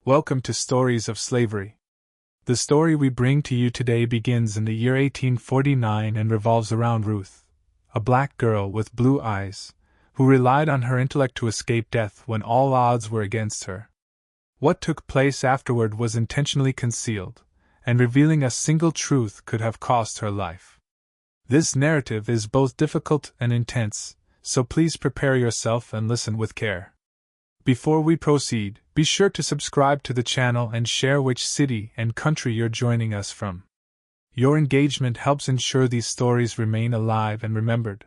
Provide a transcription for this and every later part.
Welcome to Stories of Slavery. The story we bring to you today begins in the year 1849 and revolves around Ruth, a black girl with blue eyes, who relied on her intellect to escape death when all odds were against her. What took place afterward was intentionally concealed, and revealing a single truth could have cost her life. This narrative is both difficult and intense, so please prepare yourself and listen with care. Before we proceed, be sure to subscribe to the channel and share which city and country you're joining us from. Your engagement helps ensure these stories remain alive and remembered.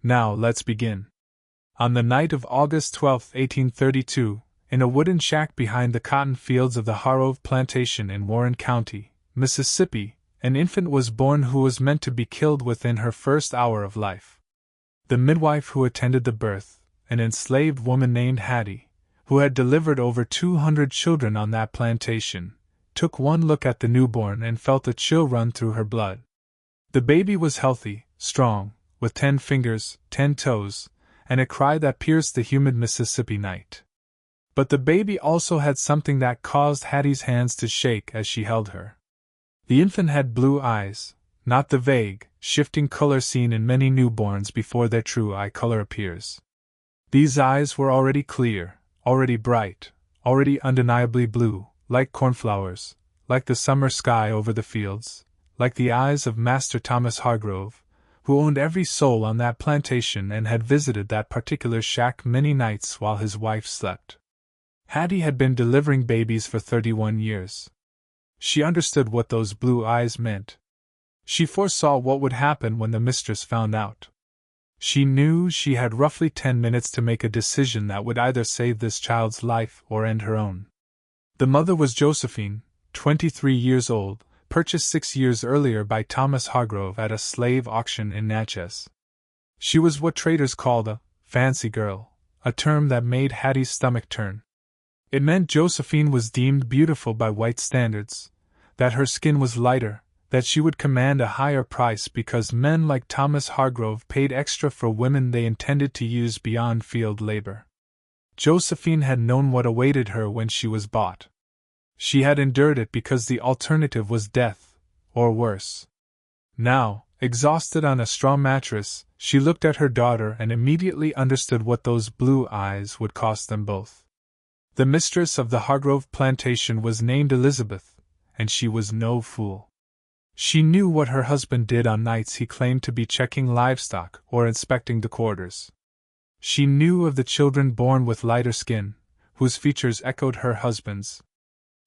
Now let's begin. On the night of August 12, 1832, in a wooden shack behind the cotton fields of the Harrove Plantation in Warren County, Mississippi, an infant was born who was meant to be killed within her first hour of life. The midwife who attended the birth, an enslaved woman named Hattie, who had delivered over 200 children on that plantation, took one look at the newborn and felt a chill run through her blood. The baby was healthy, strong, with 10 fingers, 10 toes, and a cry that pierced the humid Mississippi night. But the baby also had something that caused Hattie's hands to shake as she held her. The infant had blue eyes, not the vague, shifting color seen in many newborns before their true eye color appears. These eyes were already clear, already bright, already undeniably blue, like cornflowers, like the summer sky over the fields, like the eyes of Master Thomas Hargrove, who owned every soul on that plantation and had visited that particular shack many nights while his wife slept. Hattie had been delivering babies for 31 years. She understood what those blue eyes meant. She foresaw what would happen when the mistress found out. She knew she had roughly 10 minutes to make a decision that would either save this child's life or end her own. The mother was Josephine, 23 years old, purchased 6 years earlier by Thomas Hargrove at a slave auction in Natchez. She was what traders called a fancy girl, a term that made Hattie's stomach turn. It meant Josephine was deemed beautiful by white standards, that her skin was lighter, that she would command a higher price because men like Thomas Hargrove paid extra for women they intended to use beyond field labor. Josephine had known what awaited her when she was bought. She had endured it because the alternative was death, or worse. Now, exhausted on a straw mattress, she looked at her daughter and immediately understood what those blue eyes would cost them both. The mistress of the Hargrove plantation was named Elizabeth, and she was no fool. She knew what her husband did on nights he claimed to be checking livestock or inspecting the quarters. She knew of the children born with lighter skin, whose features echoed her husband's.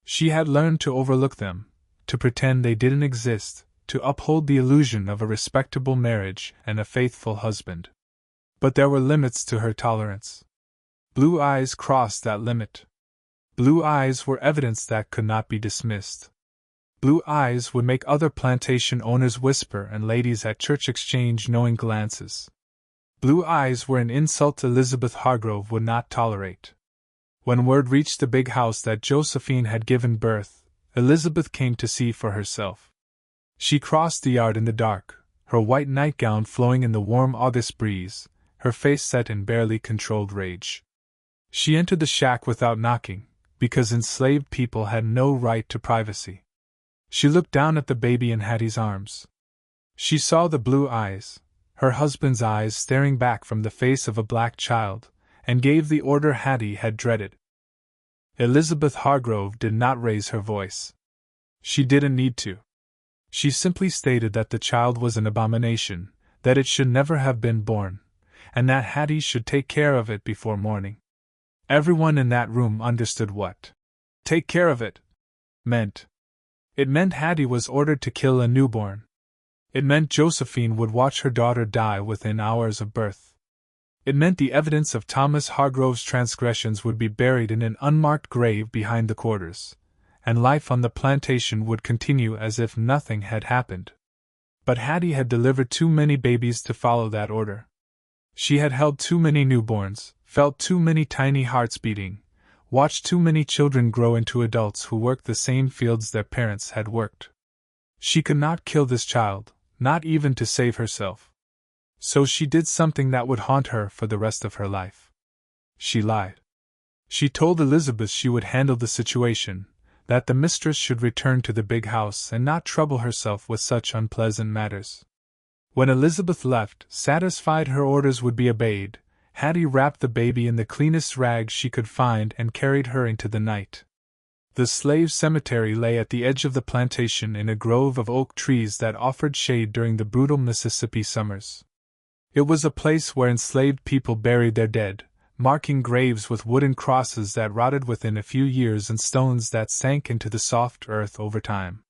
She had learned to overlook them, to pretend they didn't exist, to uphold the illusion of a respectable marriage and a faithful husband. But there were limits to her tolerance. Blue eyes crossed that limit. Blue eyes were evidence that could not be dismissed. Blue eyes would make other plantation owners whisper and ladies at church exchange knowing glances. Blue eyes were an insult Elizabeth Hargrove would not tolerate. When word reached the big house that Josephine had given birth, Elizabeth came to see for herself. She crossed the yard in the dark, her white nightgown flowing in the warm August breeze, her face set in barely controlled rage. She entered the shack without knocking, because enslaved people had no right to privacy. She looked down at the baby in Hattie's arms. She saw the blue eyes, her husband's eyes staring back from the face of a black child, and gave the order Hattie had dreaded. Elizabeth Hargrove did not raise her voice. She didn't need to. She simply stated that the child was an abomination, that it should never have been born, and that Hattie should take care of it before morning. Everyone in that room understood what "take care of it" meant. It meant Hattie was ordered to kill a newborn. It meant Josephine would watch her daughter die within hours of birth. It meant the evidence of Thomas Hargrove's transgressions would be buried in an unmarked grave behind the quarters, and life on the plantation would continue as if nothing had happened. But Hattie had delivered too many babies to follow that order. She had held too many newborns, felt too many tiny hearts beating, watched too many children grow into adults who worked the same fields their parents had worked. She could not kill this child, not even to save herself. So she did something that would haunt her for the rest of her life. She lied. She told Elizabeth she would handle the situation, that the mistress should return to the big house and not trouble herself with such unpleasant matters. When Elizabeth left, satisfied her orders would be obeyed, Hattie wrapped the baby in the cleanest rags she could find and carried her into the night. The slave cemetery lay at the edge of the plantation in a grove of oak trees that offered shade during the brutal Mississippi summers. It was a place where enslaved people buried their dead, marking graves with wooden crosses that rotted within a few years and stones that sank into the soft earth over time.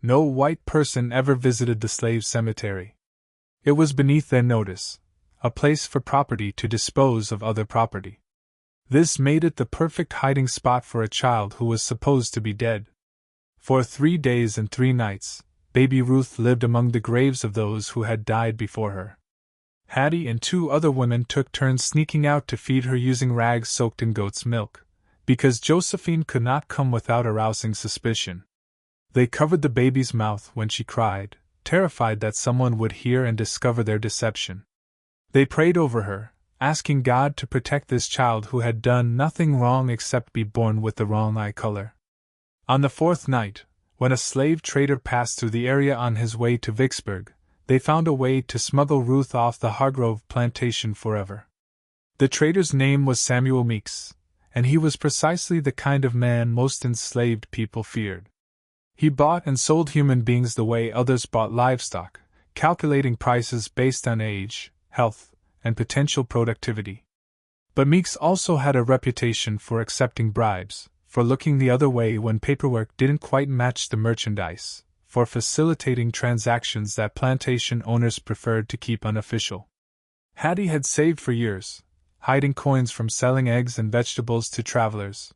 No white person ever visited the slave cemetery. It was beneath their notice, a place for property to dispose of other property. This made it the perfect hiding spot for a child who was supposed to be dead. For 3 days and 3 nights, baby Ruth lived among the graves of those who had died before her. Hattie and 2 other women took turns sneaking out to feed her using rags soaked in goat's milk, because Josephine could not come without arousing suspicion. They covered the baby's mouth when she cried, terrified that someone would hear and discover their deception. They prayed over her, asking God to protect this child who had done nothing wrong except be born with the wrong eye color. On the 4th night, when a slave trader passed through the area on his way to Vicksburg, they found a way to smuggle Ruth off the Hargrove plantation forever. The trader's name was Samuel Meeks, and he was precisely the kind of man most enslaved people feared. He bought and sold human beings the way others bought livestock, calculating prices based on age, health, and potential productivity. But Meeks also had a reputation for accepting bribes, for looking the other way when paperwork didn't quite match the merchandise, for facilitating transactions that plantation owners preferred to keep unofficial. Hattie had saved for years, hiding coins from selling eggs and vegetables to travelers.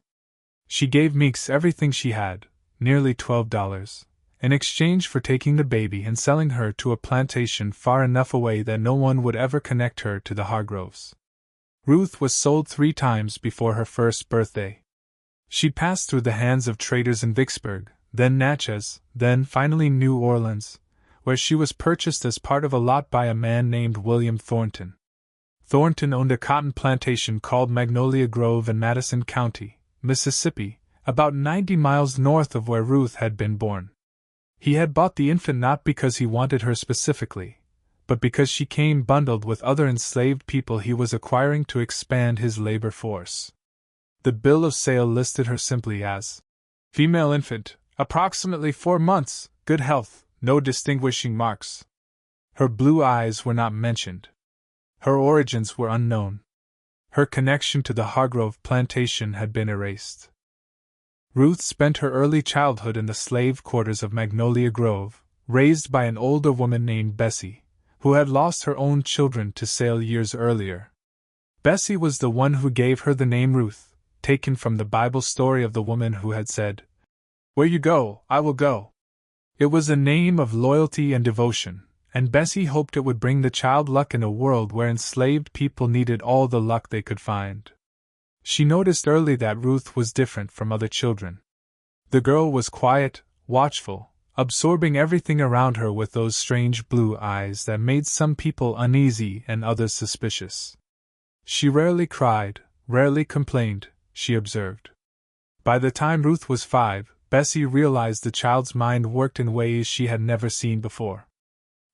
She gave Meeks everything she had, nearly $12, in exchange for taking the baby and selling her to a plantation far enough away that no one would ever connect her to the Hargroves. Ruth was sold 3 times before her first birthday. She passed through the hands of traders in Vicksburg, then Natchez, then finally New Orleans, where she was purchased as part of a lot by a man named William Thornton. Thornton owned a cotton plantation called Magnolia Grove in Madison County, Mississippi, about 90 miles north of where Ruth had been born. He had bought the infant not because he wanted her specifically, but because she came bundled with other enslaved people he was acquiring to expand his labor force. The bill of sale listed her simply as female infant, approximately 4 months, good health, no distinguishing marks. Her blue eyes were not mentioned. Her origins were unknown. Her connection to the Hargrove plantation had been erased. Ruth spent her early childhood in the slave quarters of Magnolia Grove, raised by an older woman named Bessie, who had lost her own children to sale years earlier. Bessie was the one who gave her the name Ruth, taken from the Bible story of the woman who had said, "Where you go, I will go." It was a name of loyalty and devotion, and Bessie hoped it would bring the child luck in a world where enslaved people needed all the luck they could find. She noticed early that Ruth was different from other children. The girl was quiet, watchful, absorbing everything around her with those strange blue eyes that made some people uneasy and others suspicious. She rarely cried, rarely complained, she observed. By the time Ruth was 5, Bessie realized the child's mind worked in ways she had never seen before.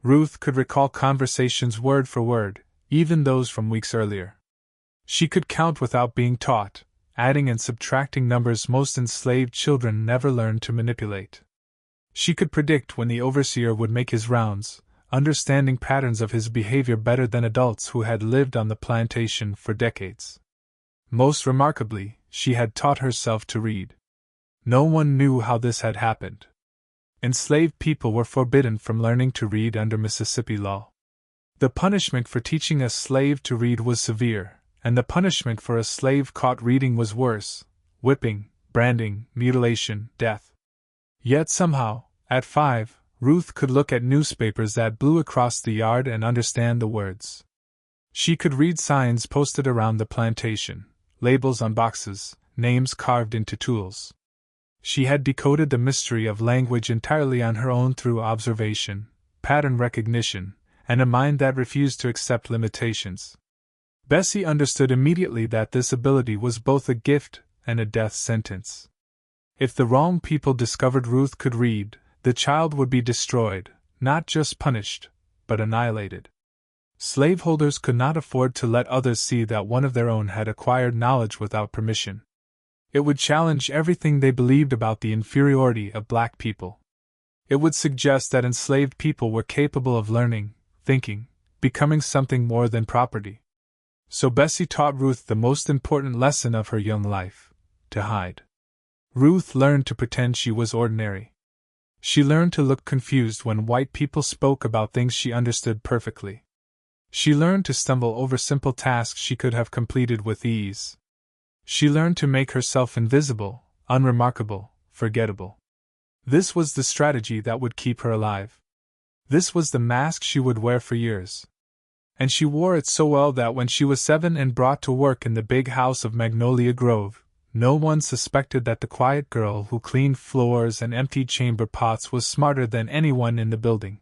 Ruth could recall conversations word for word, even those from weeks earlier. She could count without being taught, adding and subtracting numbers most enslaved children never learned to manipulate. She could predict when the overseer would make his rounds, understanding patterns of his behavior better than adults who had lived on the plantation for decades. Most remarkably, she had taught herself to read. No one knew how this had happened. Enslaved people were forbidden from learning to read under Mississippi law. The punishment for teaching a slave to read was severe, and the punishment for a slave caught reading was worse: whipping, branding, mutilation, death. Yet somehow, at 5, Ruth could look at newspapers that blew across the yard and understand the words. She could read signs posted around the plantation, labels on boxes, names carved into tools. She had decoded the mystery of language entirely on her own through observation, pattern recognition, and a mind that refused to accept limitations. Bessie understood immediately that this ability was both a gift and a death sentence. If the wrong people discovered Ruth could read, the child would be destroyed, not just punished, but annihilated. Slaveholders could not afford to let others see that one of their own had acquired knowledge without permission. It would challenge everything they believed about the inferiority of black people. It would suggest that enslaved people were capable of learning, thinking, becoming something more than property. So Bessie taught Ruth the most important lesson of her young life: to hide. Ruth learned to pretend she was ordinary. She learned to look confused when white people spoke about things she understood perfectly. She learned to stumble over simple tasks she could have completed with ease. She learned to make herself invisible, unremarkable, forgettable. This was the strategy that would keep her alive. This was the mask she would wear for years. And she wore it so well that when she was 7 and brought to work in the big house of Magnolia Grove, no one suspected that the quiet girl who cleaned floors and emptied chamber pots was smarter than anyone in the building.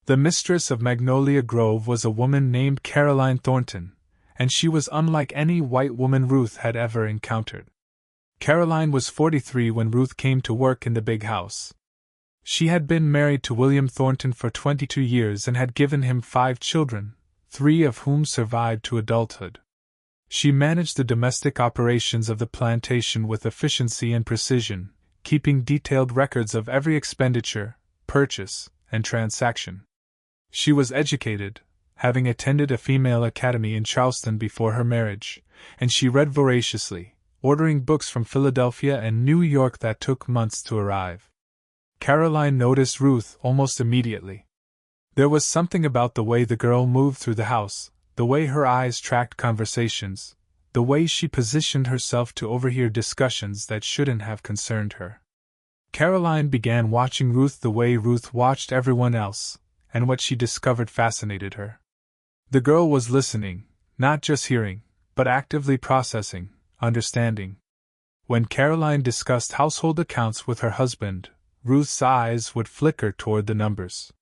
The mistress of Magnolia Grove was a woman named Caroline Thornton, and she was unlike any white woman Ruth had ever encountered. Caroline was 43 when Ruth came to work in the big house. She had been married to William Thornton for 22 years and had given him 5 children, 3 of whom survived to adulthood. She managed the domestic operations of the plantation with efficiency and precision, keeping detailed records of every expenditure, purchase, and transaction. She was educated, having attended a female academy in Charleston before her marriage, and she read voraciously, ordering books from Philadelphia and New York that took months to arrive. Caroline noticed Ruth almost immediately. There was something about the way the girl moved through the house, the way her eyes tracked conversations, the way she positioned herself to overhear discussions that shouldn't have concerned her. Caroline began watching Ruth the way Ruth watched everyone else, and what she discovered fascinated her. The girl was listening, not just hearing, but actively processing, understanding. When Caroline discussed household accounts with her husband, Ruth's eyes would flicker toward the numbers.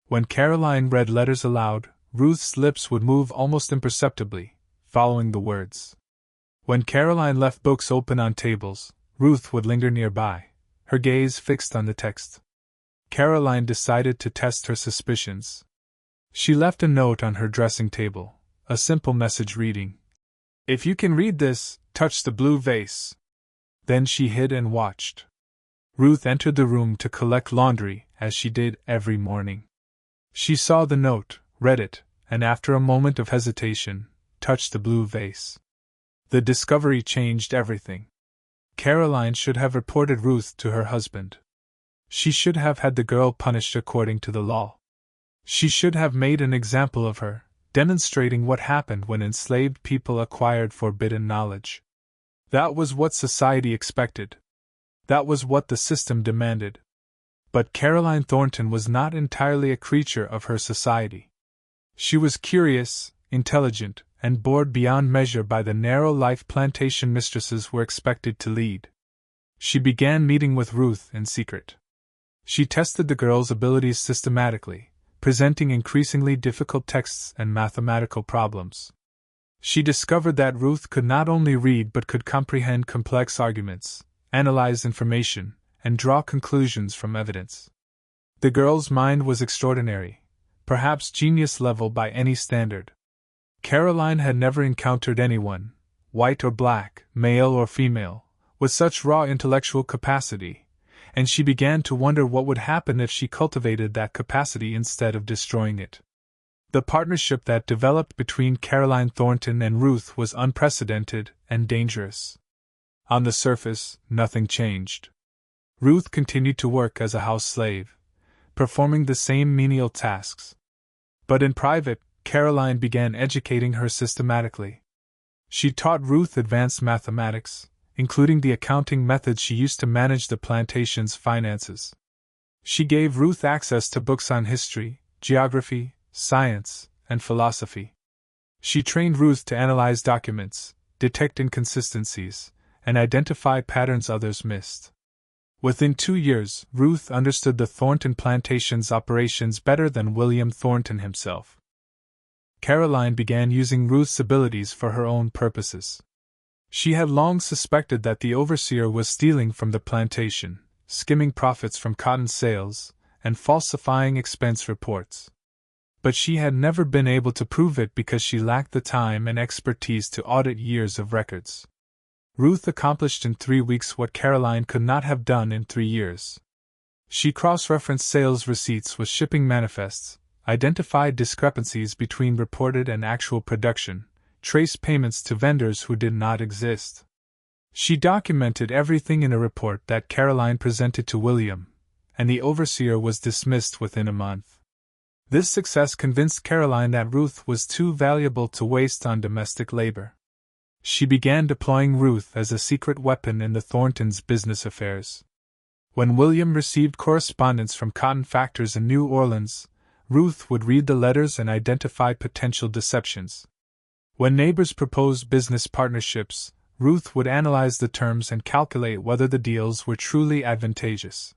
When Caroline read letters aloud, Ruth's lips would move almost imperceptibly, following the words. When Caroline left books open on tables, Ruth would linger nearby, her gaze fixed on the text. Caroline decided to test her suspicions. She left a note on her dressing table, a simple message reading, "If you can read this, touch the blue vase." Then she hid and watched. Ruth entered the room to collect laundry, as she did every morning. She saw the note, read it, and after a moment of hesitation, touched the blue vase. The discovery changed everything. Caroline should have reported Ruth to her husband. She should have had the girl punished according to the law. She should have made an example of her, demonstrating what happened when enslaved people acquired forbidden knowledge. That was what society expected. That was what the system demanded. But Caroline Thornton was not entirely a creature of her society. She was curious, intelligent, and bored beyond measure by the narrow life plantation mistresses were expected to lead. She began meeting with Ruth in secret. She tested the girl's abilities systematically, presenting increasingly difficult texts and mathematical problems. She discovered that Ruth could not only read but could comprehend complex arguments, analyze information, and draw conclusions from evidence. The girl's mind was extraordinary, perhaps genius level by any standard. Caroline had never encountered anyone, white or black, male or female, with such raw intellectual capacity, and she began to wonder what would happen if she cultivated that capacity instead of destroying it. The partnership that developed between Caroline Thornton and Ruth was unprecedented and dangerous. On the surface, nothing changed. Ruth continued to work as a house slave, performing the same menial tasks. But in private, Caroline began educating her systematically. She taught Ruth advanced mathematics, including the accounting methods she used to manage the plantation's finances. She gave Ruth access to books on history, geography, science, and philosophy. She trained Ruth to analyze documents, detect inconsistencies, and identify patterns others missed. Within 2 years, Ruth understood the Thornton plantation's operations better than William Thornton himself. Caroline began using Ruth's abilities for her own purposes. She had long suspected that the overseer was stealing from the plantation, skimming profits from cotton sales, and falsifying expense reports. But she had never been able to prove it because she lacked the time and expertise to audit years of records. Ruth accomplished in 3 weeks what Caroline could not have done in 3 years. She cross-referenced sales receipts with shipping manifests, identified discrepancies between reported and actual production, traced payments to vendors who did not exist. She documented everything in a report that Caroline presented to William, and the overseer was dismissed within a month. This success convinced Caroline that Ruth was too valuable to waste on domestic labor. She began deploying Ruth as a secret weapon in the Thorntons' business affairs. When William received correspondence from cotton factors in New Orleans, Ruth would read the letters and identify potential deceptions. When neighbors proposed business partnerships, Ruth would analyze the terms and calculate whether the deals were truly advantageous.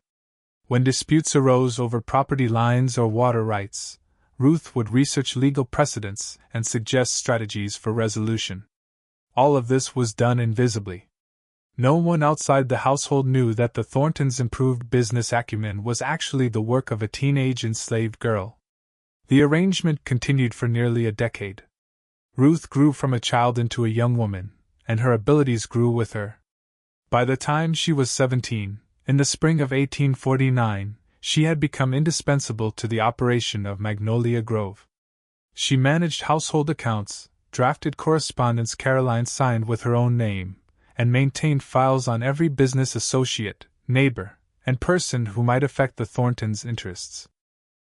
When disputes arose over property lines or water rights, Ruth would research legal precedents and suggest strategies for resolution. All of this was done invisibly. No one outside the household knew that the Thorntons' improved business acumen was actually the work of a teenage enslaved girl. The arrangement continued for nearly a decade. Ruth grew from a child into a young woman, and her abilities grew with her. By the time she was 17, in the spring of 1849, she had become indispensable to the operation of Magnolia Grove. She managed household accounts, drafted correspondence Caroline signed with her own name, and maintained files on every business associate, neighbor, and person who might affect the Thorntons' interests.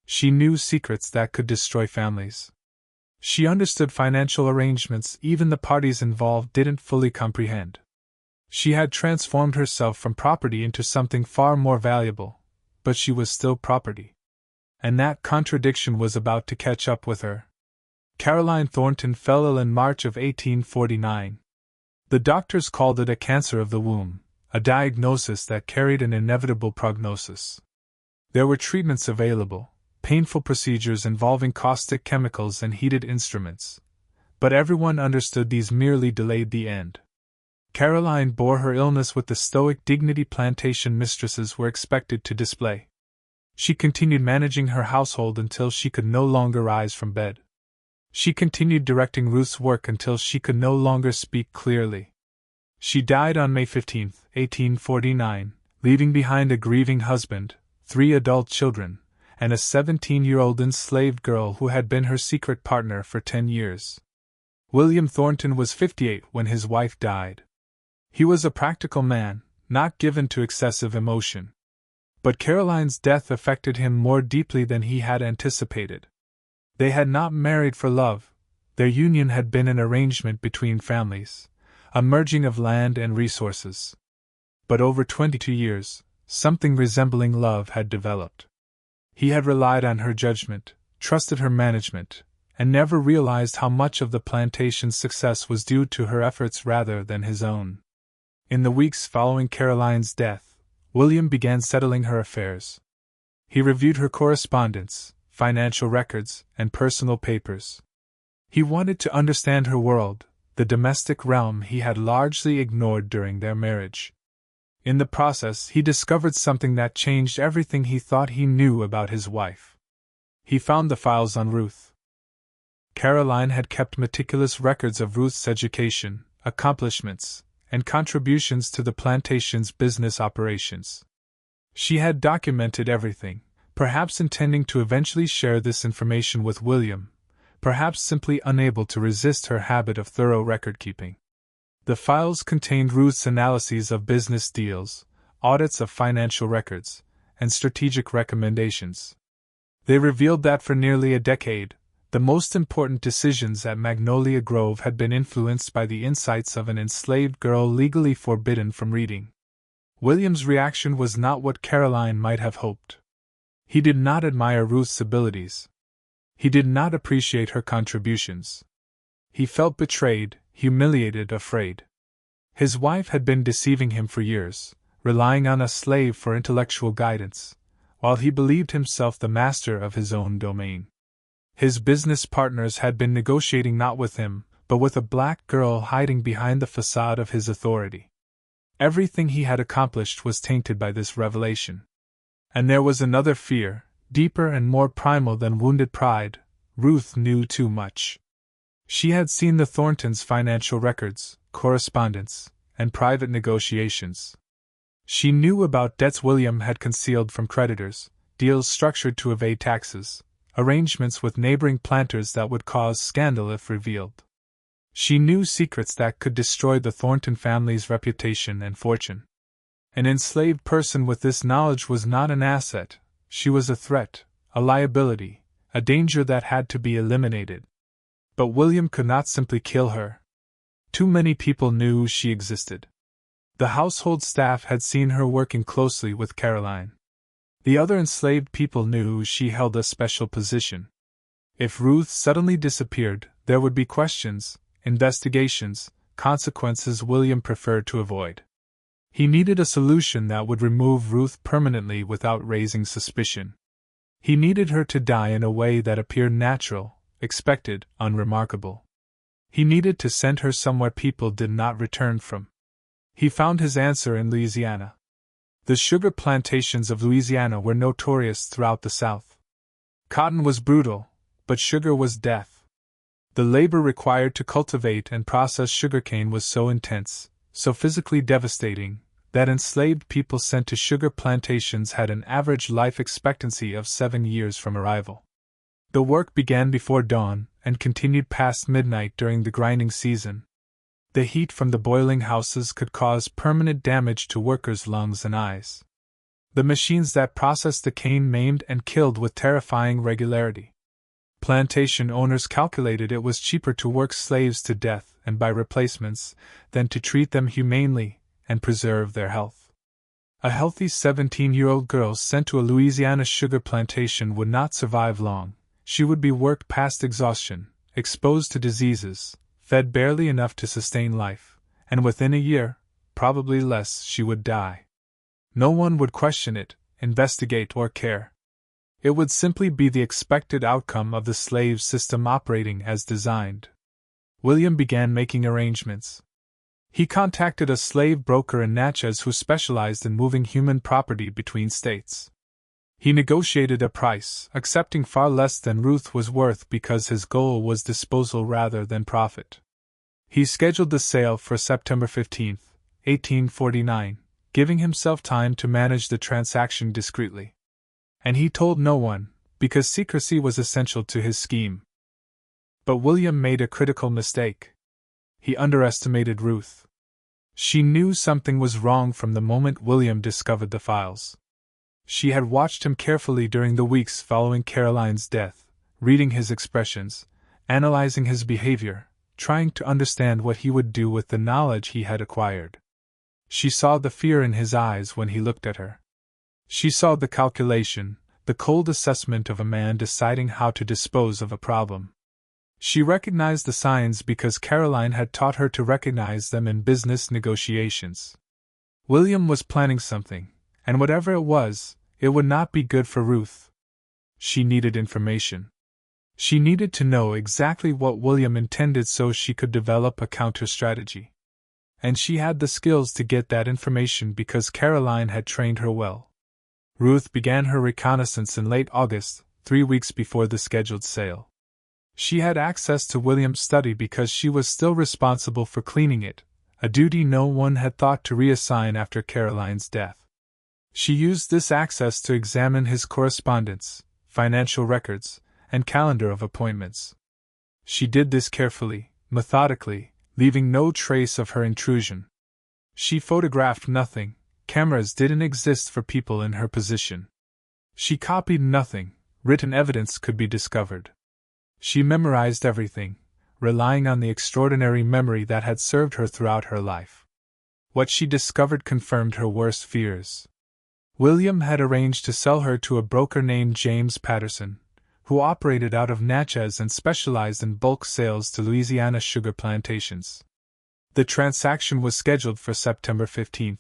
She knew secrets that could destroy families. She understood financial arrangements even the parties involved didn't fully comprehend. She had transformed herself from property into something far more valuable, but she was still property. And that contradiction was about to catch up with her. Caroline Thornton fell ill in March of 1849. The doctors called it a cancer of the womb, a diagnosis that carried an inevitable prognosis. There were treatments available, painful procedures involving caustic chemicals and heated instruments, but everyone understood these merely delayed the end. Caroline bore her illness with the stoic dignity plantation mistresses were expected to display. She continued managing her household until she could no longer rise from bed. She continued directing Ruth's work until she could no longer speak clearly. She died on May 15, 1849, leaving behind a grieving husband, 3 adult children, and a 17-year-old enslaved girl who had been her secret partner for 10 years. William Thornton was 58 when his wife died. He was a practical man, not given to excessive emotion. But Caroline's death affected him more deeply than he had anticipated. They had not married for love. Their union had been an arrangement between families, a merging of land and resources. But over 22 years, something resembling love had developed. He had relied on her judgment, trusted her management, and never realized how much of the plantation's success was due to her efforts rather than his own. In the weeks following Caroline's death, William began settling her affairs. He reviewed her correspondence, financial records, and personal papers. He wanted to understand her world, the domestic realm he had largely ignored during their marriage. In the process, he discovered something that changed everything he thought he knew about his wife. He found the files on Ruth. Caroline had kept meticulous records of Ruth's education, accomplishments, and contributions to the plantation's business operations. She had documented everything, perhaps intending to eventually share this information with William, perhaps simply unable to resist her habit of thorough record-keeping. The files contained Ruth's analyses of business deals, audits of financial records, and strategic recommendations. They revealed that for nearly a decade, the most important decisions at Magnolia Grove had been influenced by the insights of an enslaved girl legally forbidden from reading. William's reaction was not what Caroline might have hoped. He did not admire Ruth's abilities. He did not appreciate her contributions. He felt betrayed, humiliated, afraid. His wife had been deceiving him for years, relying on a slave for intellectual guidance, while he believed himself the master of his own domain. His business partners had been negotiating not with him, but with a black girl hiding behind the facade of his authority. Everything he had accomplished was tainted by this revelation. And there was another fear, deeper and more primal than wounded pride. Ruth knew too much. She had seen the Thorntons' financial records, correspondence, and private negotiations. She knew about debts William had concealed from creditors, deals structured to evade taxes, arrangements with neighboring planters that would cause scandal if revealed. She knew secrets that could destroy the Thornton family's reputation and fortune. An enslaved person with this knowledge was not an asset, she was a threat, a liability, a danger that had to be eliminated. But William could not simply kill her. Too many people knew she existed. The household staff had seen her working closely with Caroline. The other enslaved people knew she held a special position. If Ruth suddenly disappeared, there would be questions, investigations, consequences William preferred to avoid. He needed a solution that would remove Ruth permanently without raising suspicion. He needed her to die in a way that appeared natural, expected, unremarkable. He needed to send her somewhere people did not return from. He found his answer in Louisiana. The sugar plantations of Louisiana were notorious throughout the South. Cotton was brutal, but sugar was death. The labor required to cultivate and process sugarcane was so intense, so physically devastating, that enslaved people sent to sugar plantations had an average life expectancy of 7 years from arrival. The work began before dawn and continued past midnight during the grinding season. The heat from the boiling houses could cause permanent damage to workers' lungs and eyes. The machines that processed the cane maimed and killed with terrifying regularity. Plantation owners calculated it was cheaper to work slaves to death and by replacements than to treat them humanely and preserve their health. A healthy 17-year-old girl sent to a Louisiana sugar plantation would not survive long. She would be worked past exhaustion, exposed to diseases, fed barely enough to sustain life, and within a year, probably less, she would die. No one would question it, investigate, or care. It would simply be the expected outcome of the slave system operating as designed. William began making arrangements. He contacted a slave broker in Natchez who specialized in moving human property between states. He negotiated a price, accepting far less than Ruth was worth because his goal was disposal rather than profit. He scheduled the sale for September 15, 1849, giving himself time to manage the transaction discreetly. And he told no one, because secrecy was essential to his scheme. But William made a critical mistake. He underestimated Ruth. She knew something was wrong from the moment William discovered the files. She had watched him carefully during the weeks following Caroline's death, reading his expressions, analyzing his behavior, trying to understand what he would do with the knowledge he had acquired. She saw the fear in his eyes when he looked at her. She saw the calculation, the cold assessment of a man deciding how to dispose of a problem. She recognized the signs because Caroline had taught her to recognize them in business negotiations. William was planning something, and whatever it was, it would not be good for Ruth. She needed information. She needed to know exactly what William intended so she could develop a counter-strategy. And she had the skills to get that information because Caroline had trained her well. Ruth began her reconnaissance in late August, 3 weeks before the scheduled sale. She had access to William's study because she was still responsible for cleaning it, a duty no one had thought to reassign after Caroline's death. She used this access to examine his correspondence, financial records, and calendar of appointments. She did this carefully, methodically, leaving no trace of her intrusion. She photographed nothing. Cameras didn't exist for people in her position. She copied nothing. Written evidence could be discovered. She memorized everything, relying on the extraordinary memory that had served her throughout her life. What she discovered confirmed her worst fears. William had arranged to sell her to a broker named James Patterson, who operated out of Natchez and specialized in bulk sales to Louisiana sugar plantations. The transaction was scheduled for September 15th.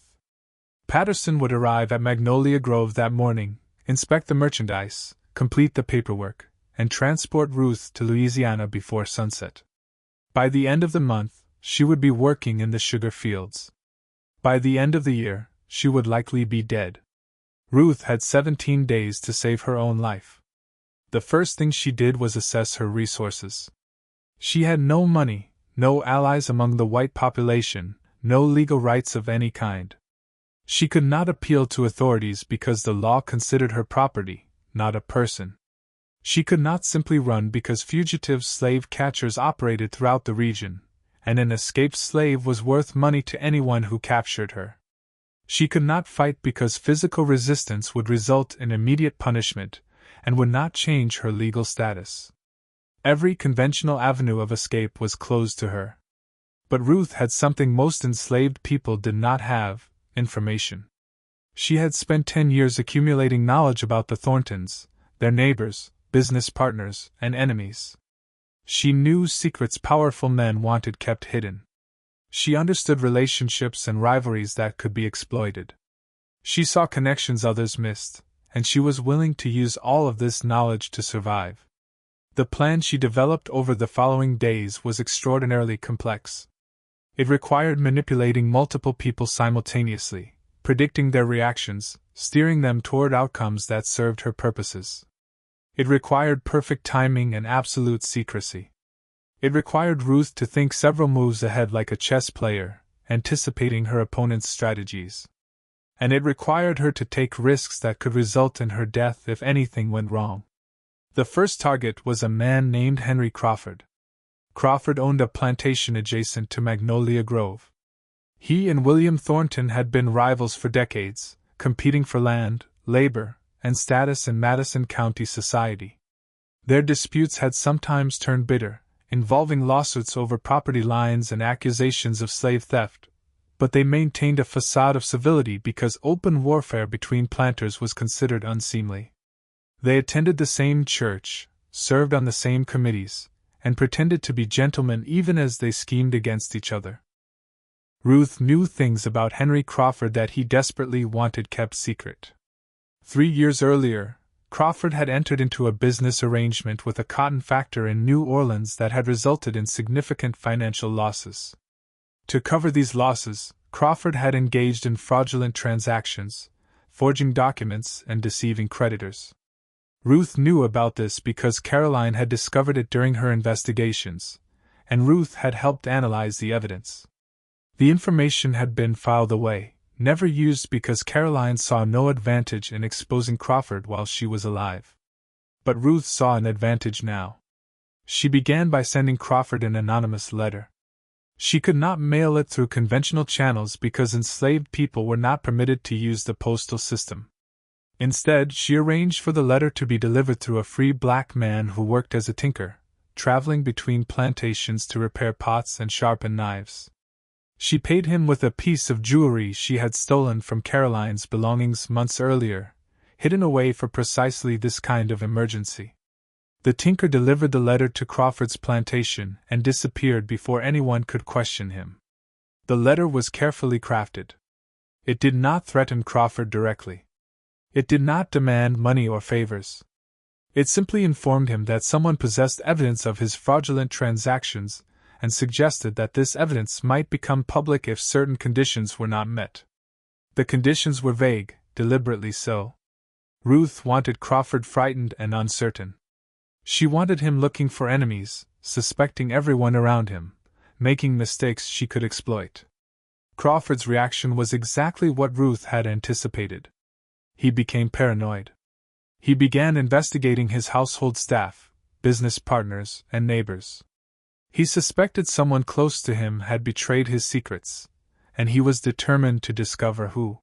Patterson would arrive at Magnolia Grove that morning, inspect the merchandise, complete the paperwork, and transport Ruth to Louisiana before sunset. By the end of the month, she would be working in the sugar fields. By the end of the year, she would likely be dead. Ruth had 17 days to save her own life. The first thing she did was assess her resources. She had no money, no allies among the white population, no legal rights of any kind. She could not appeal to authorities because the law considered her property, not a person. She could not simply run because fugitive slave catchers operated throughout the region, and an escaped slave was worth money to anyone who captured her. She could not fight because physical resistance would result in immediate punishment and would not change her legal status. Every conventional avenue of escape was closed to her. But Ruth had something most enslaved people did not have: information. She had spent 10 years accumulating knowledge about the Thorntons, their neighbors, business partners, and enemies. She knew secrets powerful men wanted kept hidden. She understood relationships and rivalries that could be exploited. She saw connections others missed, and she was willing to use all of this knowledge to survive. The plan she developed over the following days was extraordinarily complex. It required manipulating multiple people simultaneously, predicting their reactions, steering them toward outcomes that served her purposes. It required perfect timing and absolute secrecy. It required Ruth to think several moves ahead like a chess player, anticipating her opponent's strategies. And it required her to take risks that could result in her death if anything went wrong. The first target was a man named Henry Crawford. Crawford owned a plantation adjacent to Magnolia Grove. He and William Thornton had been rivals for decades, competing for land, labor, and status in Madison County society. Their disputes had sometimes turned bitter, involving lawsuits over property lines and accusations of slave theft, but they maintained a facade of civility because open warfare between planters was considered unseemly. They attended the same church, served on the same committees, and pretended to be gentlemen even as they schemed against each other. Ruth knew things about Henry Crawford that he desperately wanted kept secret. 3 years earlier, Crawford had entered into a business arrangement with a cotton factor in New Orleans that had resulted in significant financial losses. To cover these losses, Crawford had engaged in fraudulent transactions, forging documents and deceiving creditors. Ruth knew about this because Caroline had discovered it during her investigations, and Ruth had helped analyze the evidence. The information had been filed away, never used because Caroline saw no advantage in exposing Crawford while she was alive. But Ruth saw an advantage now. She began by sending Crawford an anonymous letter. She could not mail it through conventional channels because enslaved people were not permitted to use the postal system. Instead, she arranged for the letter to be delivered through a free black man who worked as a tinker, traveling between plantations to repair pots and sharpen knives. She paid him with a piece of jewelry she had stolen from Caroline's belongings months earlier, hidden away for precisely this kind of emergency. The tinker delivered the letter to Crawford's plantation and disappeared before anyone could question him. The letter was carefully crafted. It did not threaten Crawford directly. It did not demand money or favors. It simply informed him that someone possessed evidence of his fraudulent transactions and suggested that this evidence might become public if certain conditions were not met. The conditions were vague, deliberately so. Ruth wanted Crawford frightened and uncertain. She wanted him looking for enemies, suspecting everyone around him, making mistakes she could exploit. Crawford's reaction was exactly what Ruth had anticipated. He became paranoid. He began investigating his household staff, business partners, and neighbors. He suspected someone close to him had betrayed his secrets, and he was determined to discover who.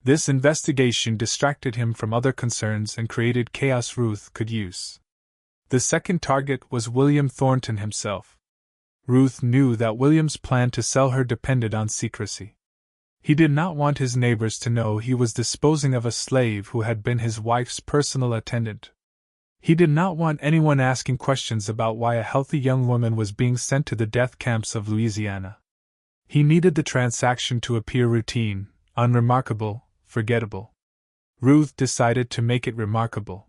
This investigation distracted him from other concerns and created chaos Ruth could use. The second target was William Thornton himself. Ruth knew that William's plan to sell her depended on secrecy. He did not want his neighbors to know he was disposing of a slave who had been his wife's personal attendant. He did not want anyone asking questions about why a healthy young woman was being sent to the death camps of Louisiana. He needed the transaction to appear routine, unremarkable, forgettable. Ruth decided to make it remarkable.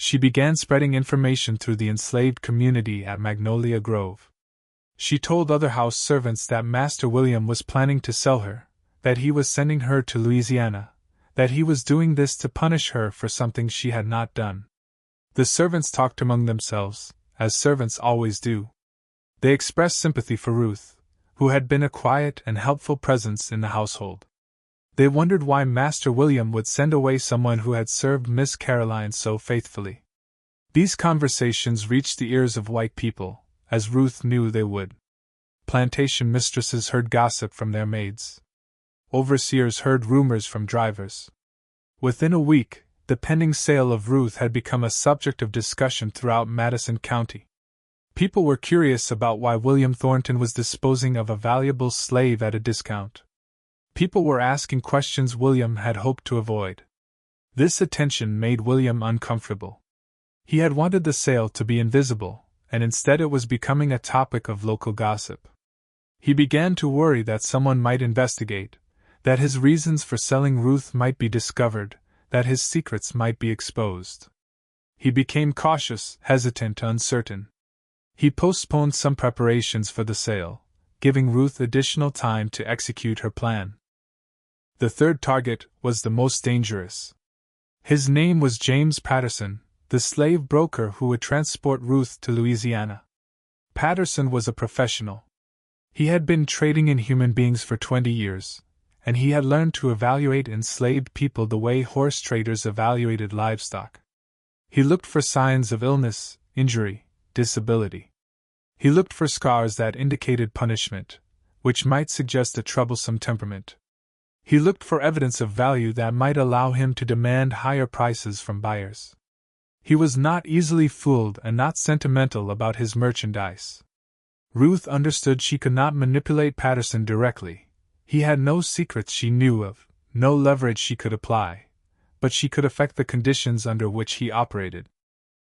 She began spreading information through the enslaved community at Magnolia Grove. She told other house servants that Master William was planning to sell her, that he was sending her to Louisiana, that he was doing this to punish her for something she had not done. The servants talked among themselves, as servants always do. They expressed sympathy for Ruth, who had been a quiet and helpful presence in the household. They wondered why Master William would send away someone who had served Miss Caroline so faithfully. These conversations reached the ears of white people, as Ruth knew they would. Plantation mistresses heard gossip from their maids. Overseers heard rumors from drivers. Within a week, the pending sale of Ruth had become a subject of discussion throughout Madison County. People were curious about why William Thornton was disposing of a valuable slave at a discount. People were asking questions William had hoped to avoid. This attention made William uncomfortable. He had wanted the sale to be invisible, and instead it was becoming a topic of local gossip. He began to worry that someone might investigate, that his reasons for selling Ruth might be discovered, that his secrets might be exposed. He became cautious, hesitant, uncertain. He postponed some preparations for the sale, giving Ruth additional time to execute her plan. The third target was the most dangerous. His name was James Patterson, the slave broker who would transport Ruth to Louisiana. Patterson was a professional. He had been trading in human beings for 20 years, and he had learned to evaluate enslaved people the way horse traders evaluated livestock. He looked for signs of illness, injury, disability. He looked for scars that indicated punishment, which might suggest a troublesome temperament. He looked for evidence of value that might allow him to demand higher prices from buyers. He was not easily fooled and not sentimental about his merchandise. Ruth understood she could not manipulate Patterson directly. He had no secrets she knew of, no leverage she could apply, but she could affect the conditions under which he operated.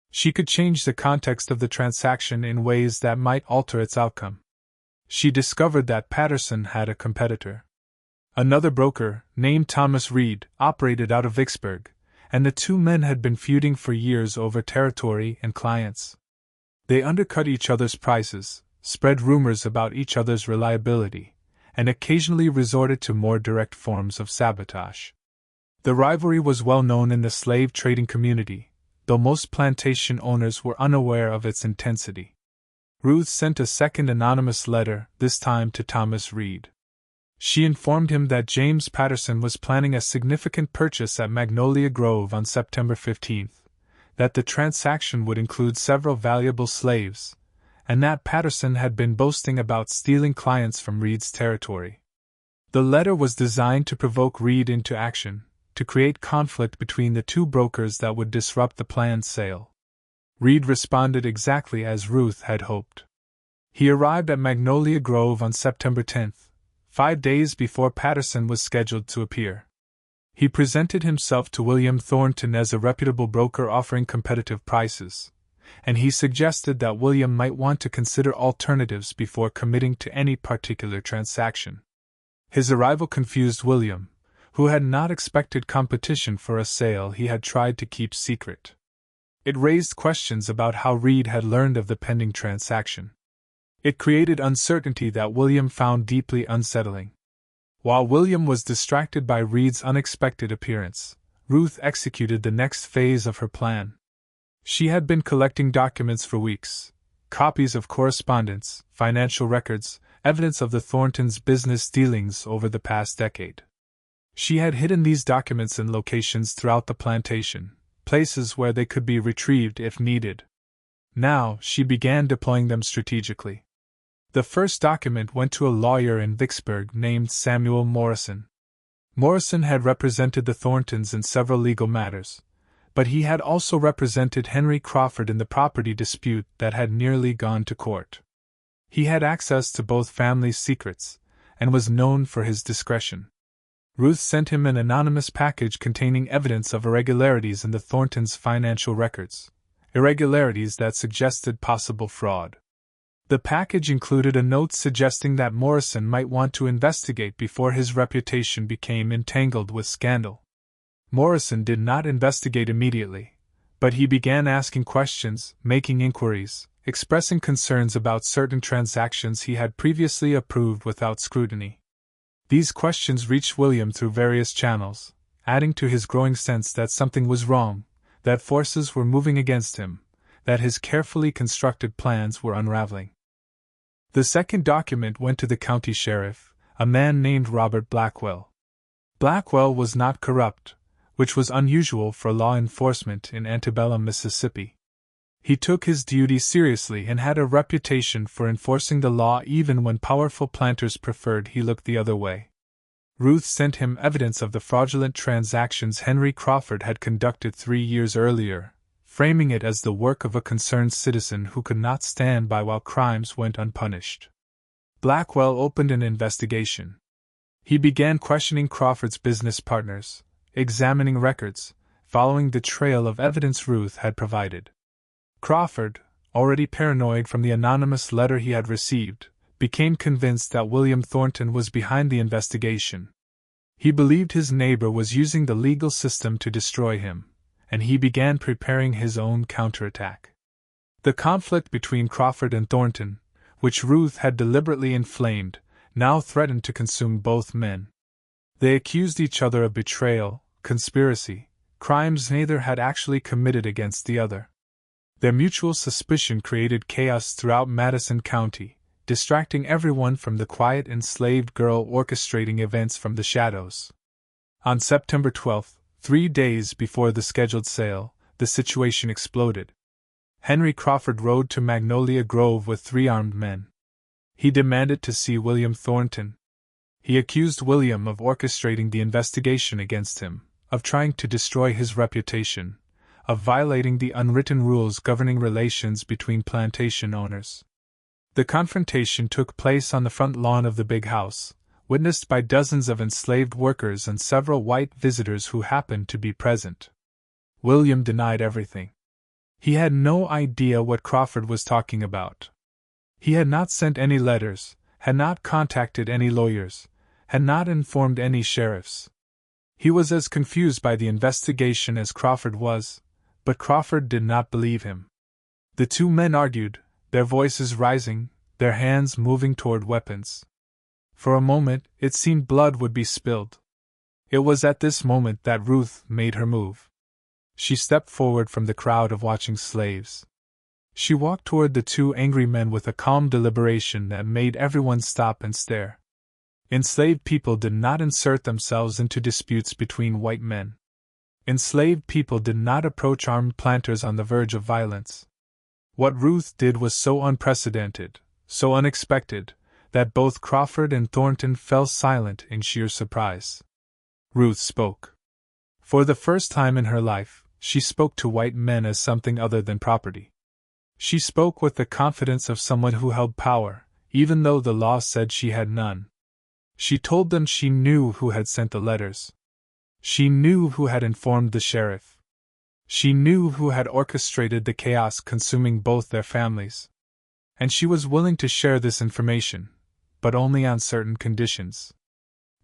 She could change the context of the transaction in ways that might alter its outcome. She discovered that Patterson had a competitor. Another broker, named Thomas Reed, operated out of Vicksburg, and the two men had been feuding for years over territory and clients. They undercut each other's prices, spread rumors about each other's reliability, and occasionally resorted to more direct forms of sabotage. The rivalry was well known in the slave trading community, though most plantation owners were unaware of its intensity. Ruth sent a second anonymous letter, this time to Thomas Reed. She informed him that James Patterson was planning a significant purchase at Magnolia Grove on September 15, that the transaction would include several valuable slaves, and that Patterson had been boasting about stealing clients from Reed's territory. The letter was designed to provoke Reed into action, to create conflict between the two brokers that would disrupt the planned sale. Reed responded exactly as Ruth had hoped. He arrived at Magnolia Grove on September 10, 5 days before Patterson was scheduled to appear. He presented himself to William Thornton as a reputable broker offering competitive prices, and he suggested that William might want to consider alternatives before committing to any particular transaction. His arrival confused William, who had not expected competition for a sale he had tried to keep secret. It raised questions about how Reed had learned of the pending transaction. It created uncertainty that William found deeply unsettling. While William was distracted by Reed's unexpected appearance, Ruth executed the next phase of her plan. She had been collecting documents for weeks, copies of correspondence, financial records, evidence of the Thorntons' business dealings over the past decade. She had hidden these documents in locations throughout the plantation, places where they could be retrieved if needed. Now, she began deploying them strategically. The first document went to a lawyer in Vicksburg named Samuel Morrison. Morrison had represented the Thorntons in several legal matters, but he had also represented Henry Crawford in the property dispute that had nearly gone to court. He had access to both families' secrets, and was known for his discretion. Ruth sent him an anonymous package containing evidence of irregularities in the Thorntons' financial records, irregularities that suggested possible fraud. The package included a note suggesting that Morrison might want to investigate before his reputation became entangled with scandal. Morrison did not investigate immediately, But he began asking questions, making inquiries, expressing concerns about certain transactions he had previously approved without scrutiny. These questions reached William through various channels, adding to his growing sense that something was wrong, that forces were moving against him, that his carefully constructed plans were unraveling. The second document went to the county sheriff, a man named Robert Blackwell. Blackwell was not corrupt, which was unusual for law enforcement in antebellum Mississippi. He took his duty seriously and had a reputation for enforcing the law even when powerful planters preferred he look the other way. Ruth sent him evidence of the fraudulent transactions Henry Crawford had conducted 3 years earlier, framing it as the work of a concerned citizen who could not stand by while crimes went unpunished. Blackwell opened an investigation. He began questioning Crawford's business partners, examining records, following the trail of evidence Ruth had provided. Crawford, already paranoid from the anonymous letter he had received, became convinced that William Thornton was behind the investigation. He believed his neighbor was using the legal system to destroy him, and he began preparing his own counterattack. The conflict between Crawford and Thornton, which Ruth had deliberately inflamed, now threatened to consume both men. They accused each other of betrayal, conspiracy, crimes neither had actually committed against the other. Their mutual suspicion created chaos throughout Madison County, distracting everyone from the quiet enslaved girl orchestrating events from the shadows. On September 12, 3 days before the scheduled sale, the situation exploded. Henry Crawford rode to Magnolia Grove with 3 armed men. He demanded to see William Thornton. He accused William of orchestrating the investigation against him, of trying to destroy his reputation, of violating the unwritten rules governing relations between plantation owners. The confrontation took place on the front lawn of the big house, witnessed by dozens of enslaved workers and several white visitors who happened to be present. William denied everything. He had no idea what Crawford was talking about. He had not sent any letters, had not contacted any lawyers, had not informed any sheriffs. He was as confused by the investigation as Crawford was, but Crawford did not believe him. The 2 men argued, their voices rising, their hands moving toward weapons. For a moment, it seemed blood would be spilled. It was at this moment that Ruth made her move. She stepped forward from the crowd of watching slaves. She walked toward the 2 angry men with a calm deliberation that made everyone stop and stare. Enslaved people did not insert themselves into disputes between white men. Enslaved people did not approach armed planters on the verge of violence. What Ruth did was so unprecedented, so unexpected, that both Crawford and Thornton fell silent in sheer surprise. Ruth spoke. For the first time in her life, she spoke to white men as something other than property. She spoke with the confidence of someone who held power, even though the law said she had none. She told them she knew who had sent the letters. She knew who had informed the sheriff. She knew who had orchestrated the chaos consuming both their families. And she was willing to share this information, but only on certain conditions.